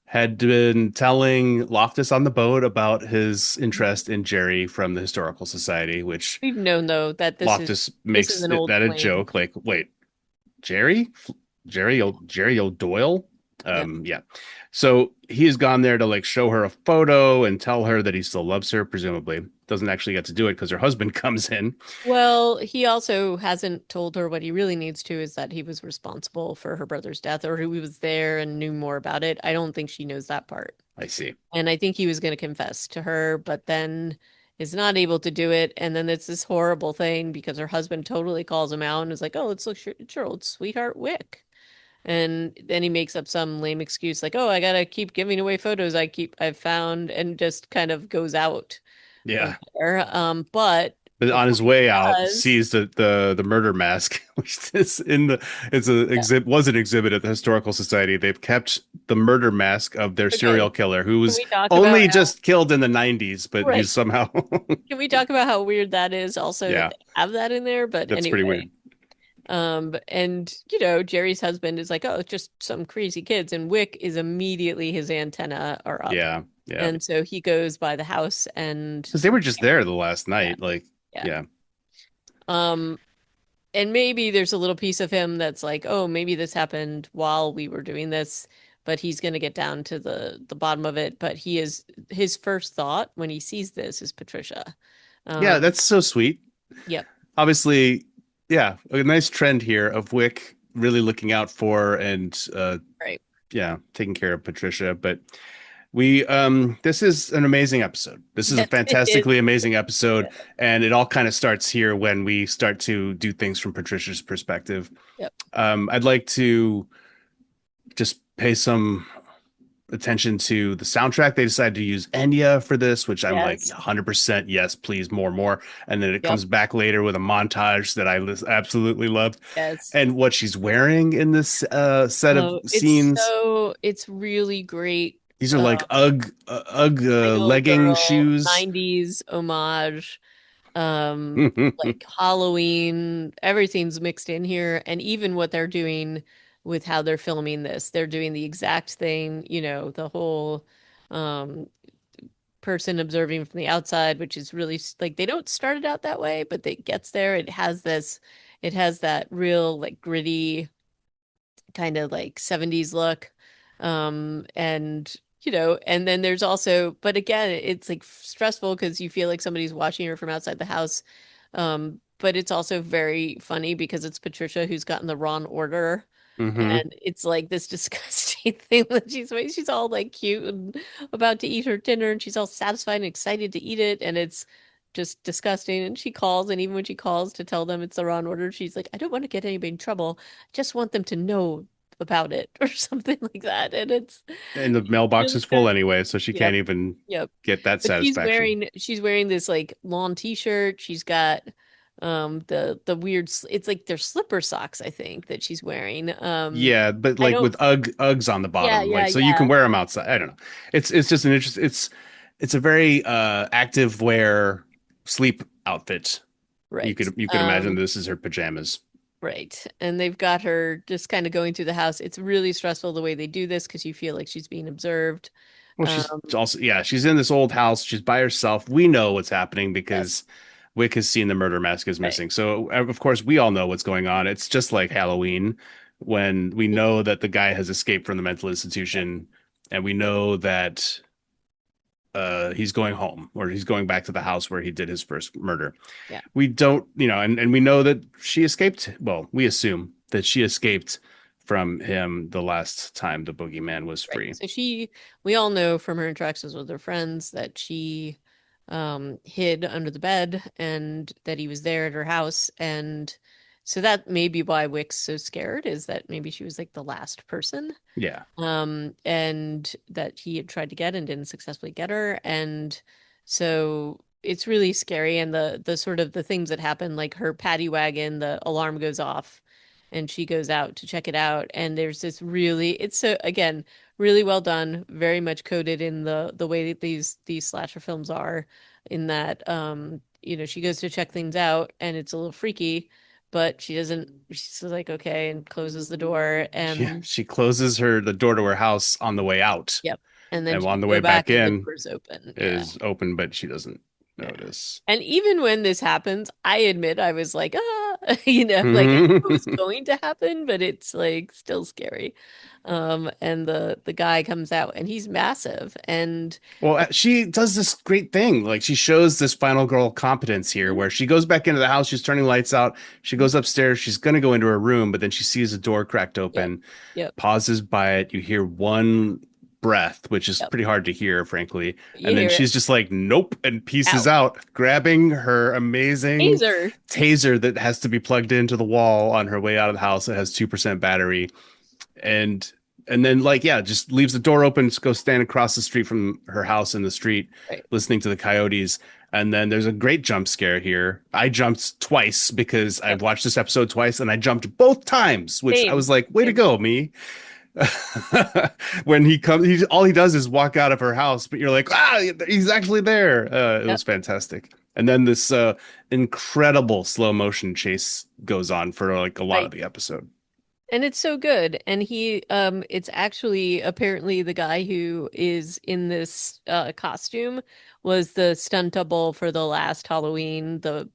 had been telling Loftus on the boat about his Mhm. interest in Jerry from the Historical Society, which We've known though that Loftus this is makes an it, old that a flame. joke. Like, wait, Jerry? Jerry O'Doyle? Yeah. Yeah. So he has gone there to like show her a photo and tell her that he still loves her, presumably. Doesn't actually get to do it because her husband comes in. Well, he also hasn't told her what he really needs to is that he was responsible for her brother's death or who he was there and knew more about it. I don't think she knows that part. I see. And I think he was going to confess to her, but then is not able to do it. And then it's this horrible thing because her husband totally calls him out and is like, oh, it's your old sweetheart Wick. And then he makes up some lame excuse like, oh, I gotta keep giving away photos I've found and just kind of goes out of Yeah. there. But But on before his he way out, does, sees the murder mask, which is in the it's a yeah. exhibit was an exhibit at the Historical Society. They've kept the murder mask of their serial Okay. killer, who Can was we talk about only how just killed in the 90s, but he's right? somehow Can we talk about how weird that is also that yeah, they have that in there? But that's pretty anyway, weird. and Jerry's husband is like, oh, it's just some crazy kids, and Wick is immediately his antenna are up, Yeah, yeah. and so he goes by the house and Because they were just there the last yeah, night. Like, yeah. yeah. Um, and maybe there's a little piece of him that's like, oh, maybe this happened while we were doing this, but he's going to get down to the bottom of it. But his first thought when he sees this is Patricia. Yeah, Um, that's so sweet. yep, Obviously, yeah, a nice trend here of Wick really looking out for and right. yeah, taking care of Patricia. But we this is an amazing episode. This is a Yes, it is. fantastically amazing episode, Yeah. and it all kind of starts here when we start to do things from Patricia's perspective. Yep. I'd like to just pay some attention to the soundtrack. They decided to use Enya for this, which I'm like Yes. 100% yes, please, more, more. And then it Yep. comes back later with a montage that I absolutely loved. Yes. And what she's wearing in this set of Oh, scenes, it's really great. these are Uh, like Ugg Final legging Girl, shoes. 90s homage, like Halloween, everything's mixed in here. And even what they're doing with how they're filming this, they're doing the exact thing, the whole um person observing from the outside, which is really like they don't start it out that way, but it gets there. It has that real like gritty kind of like 70s look. And and then there's also, but again, it's like stressful because you feel like somebody's watching her from outside the house. But it's also very funny because it's Patricia who's gotten the wrong order. hmm And it's like this disgusting thing that she's all like cute and about to eat her dinner and she's all satisfied and excited to eat it. And it's just disgusting. And she calls, and even when she calls to tell them it's the wrong order, she's like, I don't want to get anybody in trouble. I just want them to know about it or something like that. And And the it's mailbox really is full good. anyway, so she can't Yep. even Yep. get that But satisfaction. she's wearing this like lawn t-shirt. She's got the weird it's like they're slipper socks, I think, that she's wearing. Yeah, but I like don't with Uggs on the yeah, bottom, yeah, like so you can yeah. wear them outside. I don't know. It's just an interest. It's a very active wear sleep outfit. Right. You could imagine this is her pajamas. Right. And they've got her just kind of going through the house. It's really stressful the way they do this because you feel like she's being observed. Well, she's Um, also yeah, she's in this old house. She's by herself. We know what's happening yes. because Wick has seen the murder mask is Right. missing. So of course we all know what's going on. It's just like Halloween when we know that the guy has escaped from the mental Yep. institution. and we know that he's going home or he's going back to the house where he did his first murder. Yeah. We don't, and we know that she escaped. Well, we assume that she escaped from him the last time the boogeyman was Right. free. So we all know from her interactions with her friends that she hid under the bed and that he was there at her house. And so that may be why Wick's so scared, is that maybe she was like the last person, Yeah. and that he had tried to get and didn't successfully get her. And so it's really scary. And the sort of the things that happen, like her paddy wagon, the alarm goes off and she goes out to check it out. And there's this really, it's so, again, really well done, very much coded in the way that these slasher films are, in that she goes to check things out and it's a little freaky, but she doesn't, she's like, okay, and closes the door. Yeah. And She closes the door to her house on the way out, yep. And then and she on can the way go back back and the in door's open. Yeah. is open, but she doesn't Yeah. notice. And even when this happens, I admit I was like, ah, like I knew it was Well, going to happen, but it's like still scary. And the guy comes out and he's massive. And she does this great thing. Like she shows this final girl competence here, Mhm, where she goes back into the house, she's turning lights out, she mhm. goes upstairs, she's gonna go into her room, but then she sees a door cracked Yep. open, Yep. pauses by it. You hear one breath, which is Yep. pretty hard to hear, frankly. You And then hear it she's just like, nope, and pieces out. out, grabbing her amazing Taser. taser that has to be plugged into the wall on her way out of the house. It has 2% battery. And then like, yeah, just leaves the door open, just go stand across the street from her house in the street, Right. listening to the coyotes. And then there's a great jump scare here. I jumped twice because I've Yep. watched this episode twice and I jumped both times, which I was Same. like, way to Same. go, me. When he comes, all he does is walk out of her house, but you're like, ah, he's actually there. It Yep. was fantastic. And then this incredible slow motion chase goes on for like a lot of Right. the episode. And it's so good. And it's actually apparently the guy who is in this costume was the stunt double for the last Halloween, the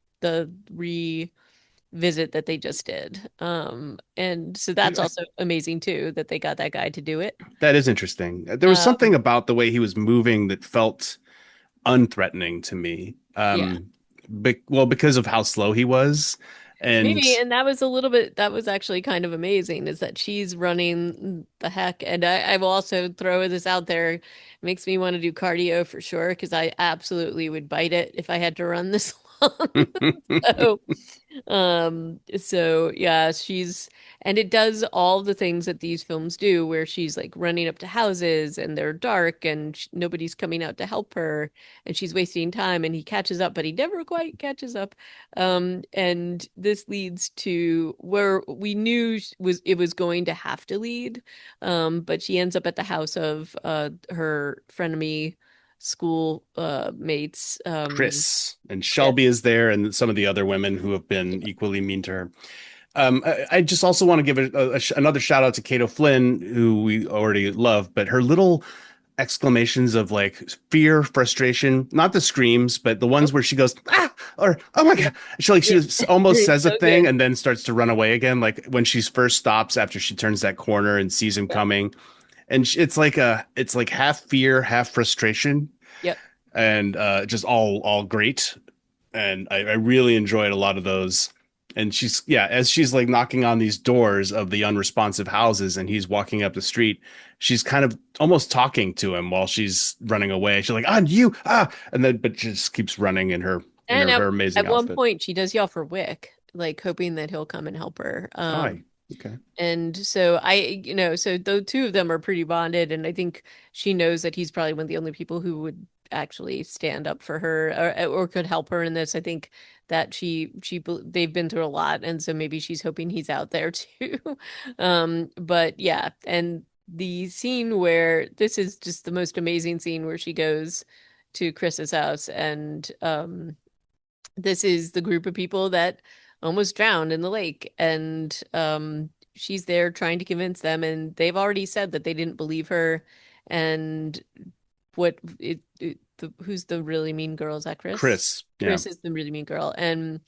revisit that they just did. And so that's also amazing too, that they got that guy to do it. That is interesting. There was Um, something about the way he was moving that felt unthreatening to me. yeah. Well, because of how slow he was, and Maybe, and that was a little bit, that was actually kind of amazing, is that she's running the heck. And I will also throw this out there. It makes me want to do cardio for sure, because I absolutely would bite it if I had to run this long. So, so yeah, and it does all the things that these films do, where she's like running up to houses and they're dark and nobody's coming out to help her and she's wasting time, and he catches up, but he never quite catches up. And this leads to where we knew it was going to have to lead. But she ends up at the house of her frenemy school mates, Chris and Chris. Shelby is there, and some of the other women who have been equally mean to her. I just also want to give another shout out to Kato Flynn, who we already love, but her little exclamations of like fear, frustration, not the screams, but the Oh, ones where she goes, ah, or oh my yeah, God. She yeah. almost It's says a so thing good. and then starts to run away again. Like when she first stops after she turns that corner and sees him Yep. coming. And it's like half fear, half frustration, Yep. and just all great. And I really enjoyed a lot of those. And she's, yeah, as she's like knocking on these doors of the unresponsive houses and he's walking up the street, she's kind of almost talking to him while she's running away. She's like, ah, you, ah, and then, but she just keeps running in And her at amazing one outfit. point, she does yell for Wick, like hoping that he'll come and help her. Oh, okay. And so so the two of them are pretty bonded, and I think she knows that he's probably one of the only people who would actually stand up for her, or could help her in this. I think that they've been through a lot, and so maybe she's hoping he's out there too. But yeah, and the scene where this is just the most amazing scene where she goes to Chris's house, and this is the group of people that almost drowned in the lake, and she's there trying to convince them, and they've already said that they didn't believe her. And who's the really mean girl? Is that Chris? Chris. Yeah. Chris is the really mean girl, and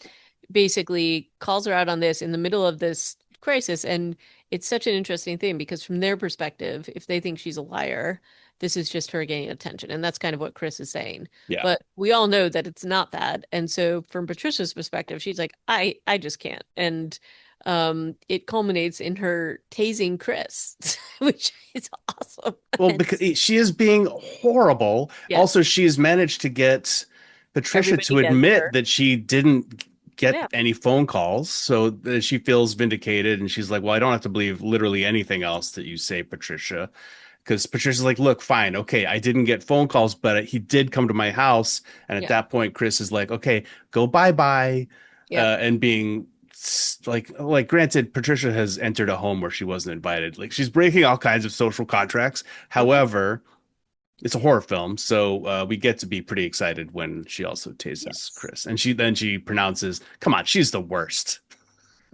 basically calls her out on this in the middle of this crisis. And it's such an interesting thing because from their perspective, if they think she's a liar, this is just her getting attention. And that's kind of what Chris is saying. Yeah. But we all know that it's not that. And so from Patricia's perspective, she's like, I just can't. And it culminates in her tasing Chris, which is awesome. Well, And because she is being horrible. Also, yes, she's managed to get Patricia everybody to gets admit her. that she didn't get Yeah. any phone calls, so that she feels vindicated, and she's like, "Well, I don't have to believe literally anything else that you say, Patricia." Because Patricia's like, "Look, fine, okay, I didn't get phone calls, but he did come to my house." And at Yeah. that point, Chris is like, "Okay, go bye bye," Yep. and being like granted, Patricia has entered a home where she wasn't invited. Like she's breaking all kinds of social contracts. Hmm. However, it's a horror film, so we get to be pretty excited when she also tases Yes. Chris, and she pronounces, "Come on, she's the worst."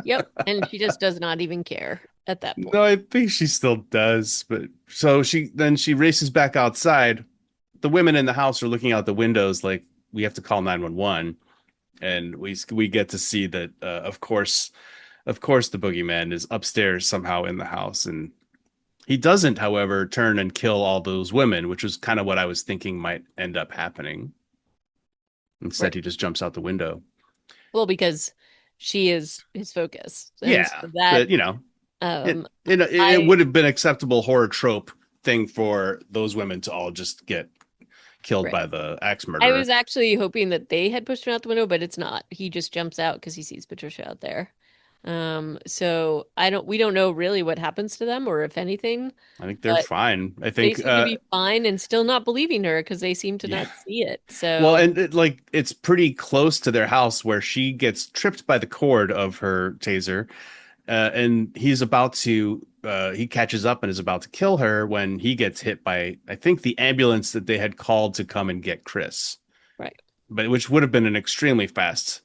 Yep. And she just does not even care at that No, point. I think she still does, but so she races back outside. The women in the house are looking out the windows like we have to call 911, and we get to see that of course the boogeyman is upstairs somehow in the house, and he doesn't, however, turn and kill all those women, which was kind of what I was thinking might end up happening. Instead, Right. he just jumps out the window. Well, because she is his focus. And so Yeah, that but it um it I would have been acceptable horror trope thing for those women to all just get killed right. by the axe I murderer. was actually hoping that they had pushed her out the window, but it's not. He just jumps out because he sees Patricia out there. So we don't know really what happens to them or if anything, I think they're but fine. I they think seem to be fine and still not believing her because they seem to yeah. not see it. Well, So, and like it's pretty close to their house where she gets tripped by the cord of her taser, and he catches up and is about to kill her when he gets hit by, I think, the ambulance that they had called to come and get Chris, right, but which would have been an extremely fast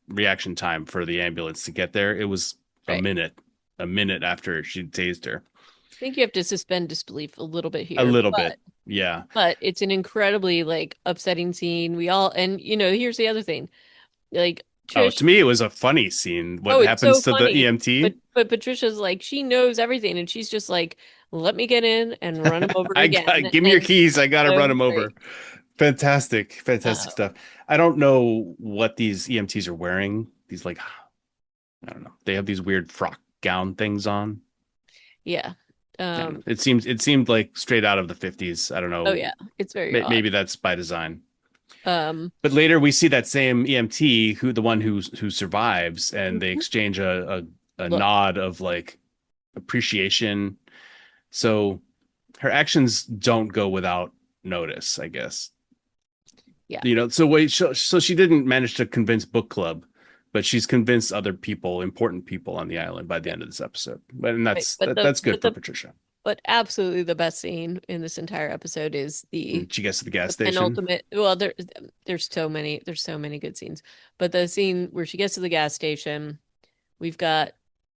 reaction time for the ambulance to get there. It was right. a minute after she tased her. I think you have to suspend disbelief a little bit A here, little bit. Yeah. but it's an incredibly like upsetting scene. We all and here's the other thing. Like Oh, to Trish, me, it was a funny scene. What oh, it's happens so to the funny. EMT? But Patricia's like she knows everything and she's just like, let me get in and run him over I again. got, give me your And keys. I gotta run so him great. over. Fantastic, fantastic Uh, stuff. I don't know what these EMTs are wearing. These like, I don't know. They have these weird frock gown things on. yeah. I don't know. Um, It seemed like straight out of the 50s. I don't oh know. yeah, it's very odd. Maybe that's by design. Um, But later we see that same EMT, the one who survives, and they mhm. exchange a Look, nod of like appreciation. So her actions don't go without notice, I guess. yeah, So wait, so she didn't manage to convince book club, but she's convinced other people, important people on the island by the yeah, end of this episode. But and right. that's good for Patricia. But absolutely the best scene in this entire episode is And she gets to the gas the station. penultimate. Well, there's so many good scenes, but the scene where she gets to the gas station, we've got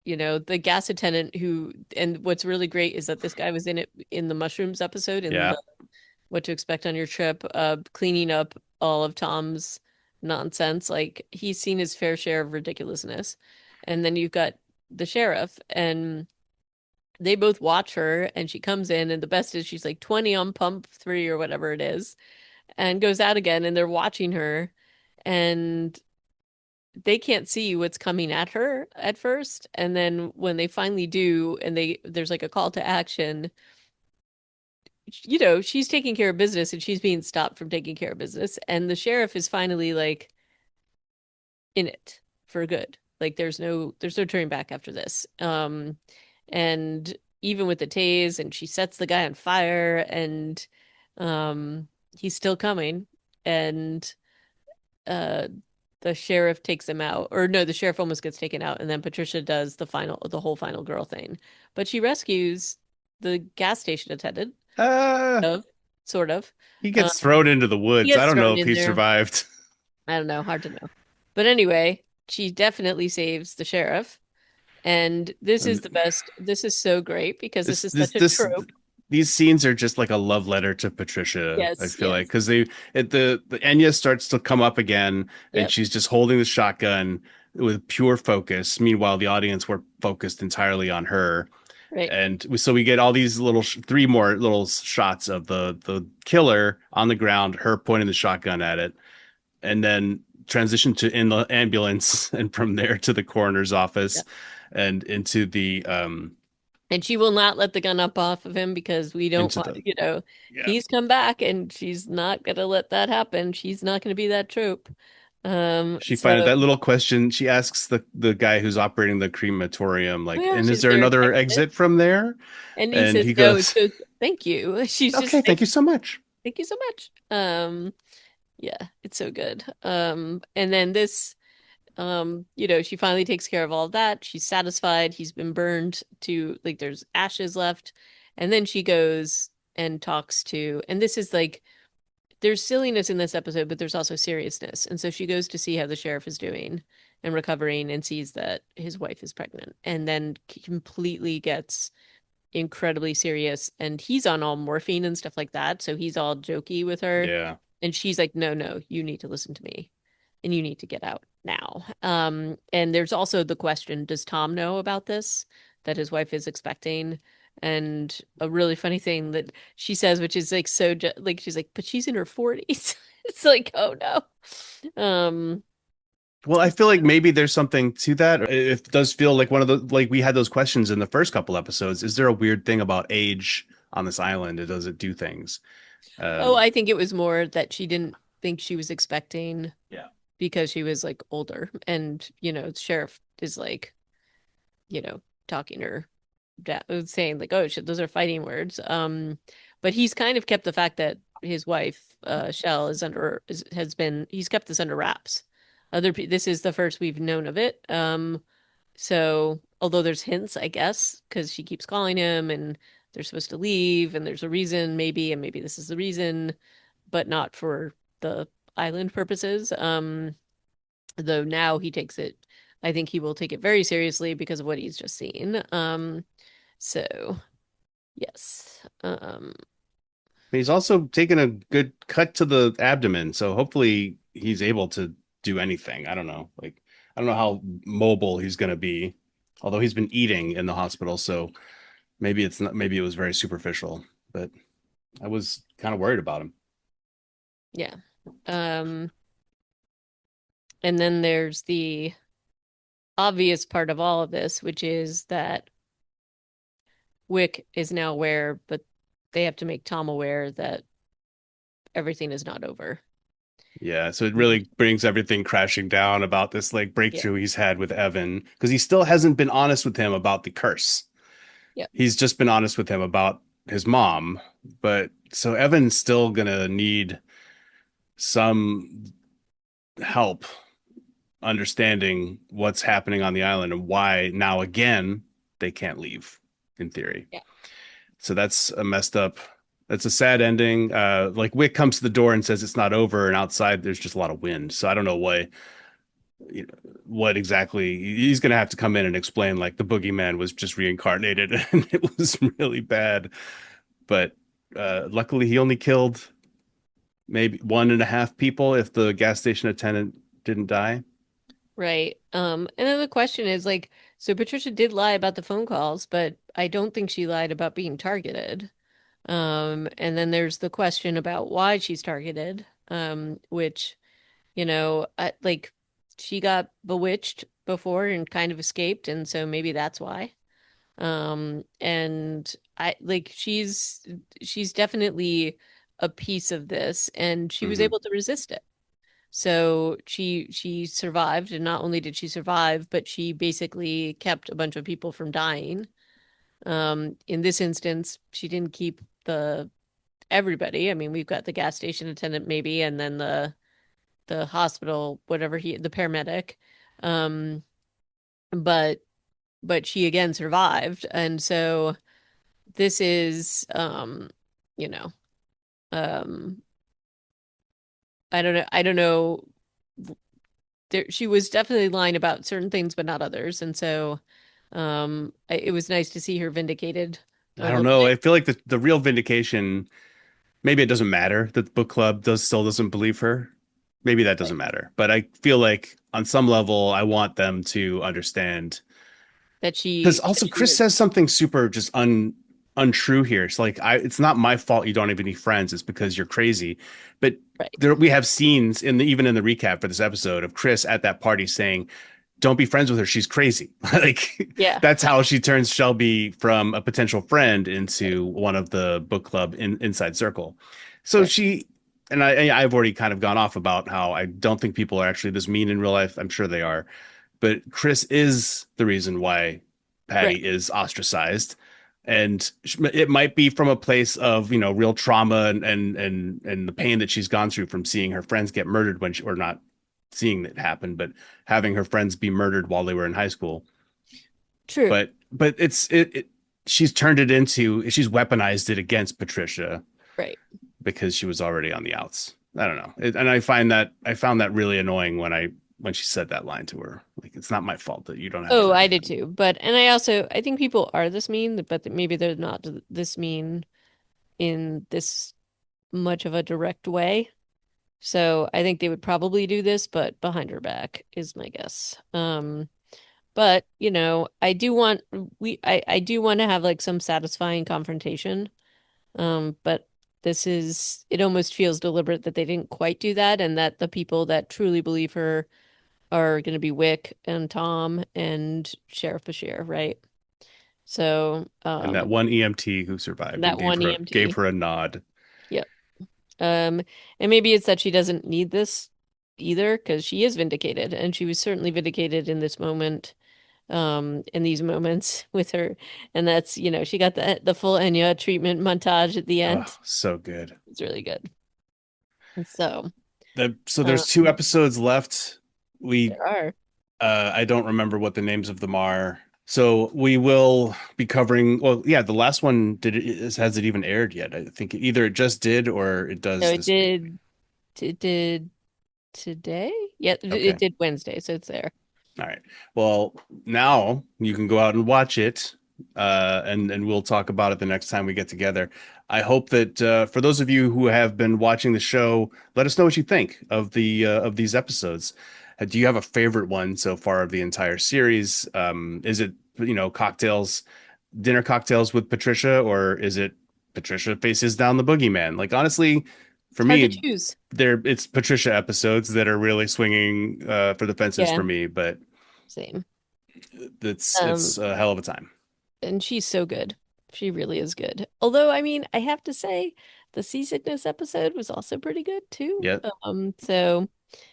the gas attendant who, and what's really great is that this guy was in it in the mushrooms episode in Yeah. the What to Expect on Your Trip, cleaning up all of Tom's nonsense. Like he's seen his fair share of ridiculousness, and then you've got the sheriff and they both watch her and she comes in and the best is she's like 20 on pump 3 or whatever it is and goes out again and they're watching her and they can't see what's coming at her at first and then when they finally do and there's like a call to action, she's taking care of business and she's being stopped from taking care of business and the sheriff is finally like in it for good. Like there's no turning back after this. And even with the tase and she sets the guy on fire and um he's still coming and uh the sheriff takes him out. Or no, the sheriff almost gets taken out and then Patricia does the whole final girl thing. But she rescues the gas station attendant, Uh, of sort of. he Um gets thrown into the he woods. I gets don't know thrown if in he there. survived. I don't know, hard to know. But anyway, she definitely saves the sheriff. And this is the And best. This is so great because this this is this such a this trope. these scenes are just like a love letter to Patricia, I Yes, feel like, yes. because the Enya starts to come up again, and Yep. she's just holding the shotgun. with pure focus. Meanwhile, the audience were focused entirely on her. Right. And so we get all these little three more little shots of the killer on the ground, her pointing the shotgun at it, and then transition to in the ambulance, and from there to the coroner's Yeah. office, and And she will not let the gun up off of him because we don't into want, the yeah. he's come back and she's not gonna let that happen. She's not gonna be that trope. She So finds that little question. She asks the guy who's operating the crematorium, oh like, my and gosh, is is there there an another exit? exit from there? And he And says, he no, goes, so thank you. She's just okay, thank you so much. thank you so much. Yeah, it's so good. And then this she finally takes care of all of that. She's satisfied. He's been burned to like there's ashes left. And then she goes and talks to, and this is like there's silliness in this episode, but there's also seriousness. And so she goes to see how the sheriff is doing and recovering and sees that his wife is pregnant and then completely gets incredibly serious. And he's on all morphine and stuff like that. So he's all jokey with her. Yeah. And she's like, no, no, you need to listen to me and you need to get out now. And there's also the question, does Tom know about this, that his wife is expecting? And a really funny thing that she says, which is like so like she's like, but she's in her 40s. It's like, oh no. Well, I feel like maybe there's something to that. It does feel like one of the like we had those questions in the first couple episodes. Is there a weird thing about age on this island? It does it do things? Oh, Um, I think it was more that she didn't think she was expecting yeah. because she was like older. And, the sheriff is like, you know, talking her saying like, "Oh shit, those are fighting words." But he's kind of kept the fact that his wife, Shell, has been he's kept this under wraps. This is the first we've known of it. So although there's hints, I guess, because she keeps calling him and they're supposed to leave and there's a reason maybe, and maybe this is the reason, but not for the island purposes. Though now he takes it, I think he will take it very seriously because of what he's just seen. So yes. He's also taken a good cut to the abdomen, so hopefully he's able to do anything. I don't know. Like I don't know how mobile he's going to be. Although he's been eating in the hospital, so maybe it's not maybe it was very superficial, but I was kind of worried about him. Yeah. Um, and then there's the obvious part of all of this, which is that Wick is now aware, but they have to make Tom aware that everything is not over. Yeah, so it really brings everything crashing down about this like Yeah. breakthrough he's had with Evan because he still hasn't been honest with him about the curse. Yep. He's just been honest with him about his mom, but so Evan's still gonna need some help understanding what's happening on the island and why now again they can't leave in theory. Yeah. So that's a messed up. That's a sad ending. Like Wick comes to the door and says it's not over, and outside there's just a lot of wind. So I don't know what exactly he's gonna have to come in and explain. Like the boogeyman was just reincarnated, and it was really bad. But luckily, he only killed maybe 1.5 people if the gas station attendant didn't die. Right. And then the question is like, so Patricia did lie about the phone calls, but I don't think she lied about being targeted. And then there's the question about why she's targeted, which, like she got bewitched before and kind of escaped, and so maybe that's why. And I like she's definitely a piece of this, and she was Hmm. able to resist it. So she survived, and not only did she survive, but she basically kept a bunch of people from dying. In this instance, she didn't keep the everybody. I mean, we've got the gas station attendant maybe, and then the hospital, whatever the paramedic. Um, but she again survived, and so this is you know, um, I don't know. She was definitely lying about certain things, but not others, and so it was nice to see her vindicated a I don't little know. bit. I feel like the real vindication. Maybe it doesn't matter that the book club does still doesn't believe her. Maybe that doesn't matter. But I feel like on some level, I want them to understand because that also she Chris is says something super just untrue here. It's like it's not my fault you don't have any friends. It's because you're crazy. But right. there we have scenes even in the recap for this episode of Chris at that party saying, "Don't be friends with her. She's crazy." Like Yeah, that's how she turns Shelby from a potential friend right, into one of the book club inside circle. So right, she and I've already kind of gone off about how I don't think people are actually this mean in real life. I'm sure they are, but Chris is the reason why right. Patty is ostracized. And it might be from a place of, real trauma and the pain that she's gone through from seeing her friends get murdered or not seeing it happen, but having her friends be murdered while they were in high school. True. But she's turned it into she's weaponized it against Patricia Right. because she was already on the outs. I don't know. And I found that really annoying when she said that line to her. Like, it's not my fault that you don't have Oh, I friends. did too. And I think people are this mean, but maybe they're not this mean in this much of a direct way. So I think they would probably do this, but behind her back is my guess. But I do want I do want to have like some satisfying confrontation. But it almost feels deliberate that they didn't quite do that, and that the people that truly believe her are going to be Wick and Tom and Sheriff Bashir, right? So, And that one EMT who survived and that one gave EMT. her a nod. Yep. Um, and maybe it's that she doesn't need this either because she is vindicated, and she was certainly vindicated in this moment, in these moments with her. And that's, she got the full Enya treatment montage at the Oh, end. so good. It's really good. And so, So um, there's two episodes left. We there are. I don't remember what the names of them are. So we will be covering. Well, yeah, the last one has it even aired yet? I think either it just did or it No, does this week. it did today? Yeah, it Okay. did Wednesday, so it's there. All right. Well, now you can go out and watch it, and we'll talk about it the next time we get together. I hope that for those of you who have been watching the show, let us know what you think of these episodes. Do you have a favorite one so far of the entire series? Is it dinner cocktails with Patricia, or is it Patricia faces down the boogeyman? Like honestly, for It's hard to me, choose. it's Patricia episodes that are really swinging for the fences Yeah, for me, but same. it's Um, a hell of a time. and she's so good. She really is good. Although, I mean, I have to say, the seasickness episode was also pretty good too. Yeah. So,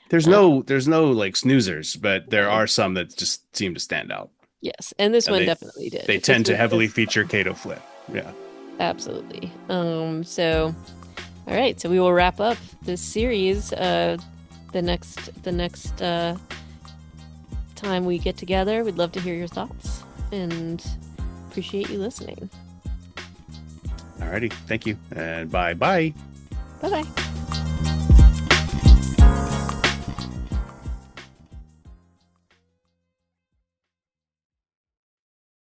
There's uh, no like snoozers, but there no, are some that just seem to stand out. yes, and this And one definitely they did. This tend to was heavily just feature Cato Flip. Yeah. absolutely. So, all right, so we will wrap up this series. The next time we get together, we'd love to hear your thoughts and appreciate you listening. Alrighty. Thank you. And bye bye. Bye bye.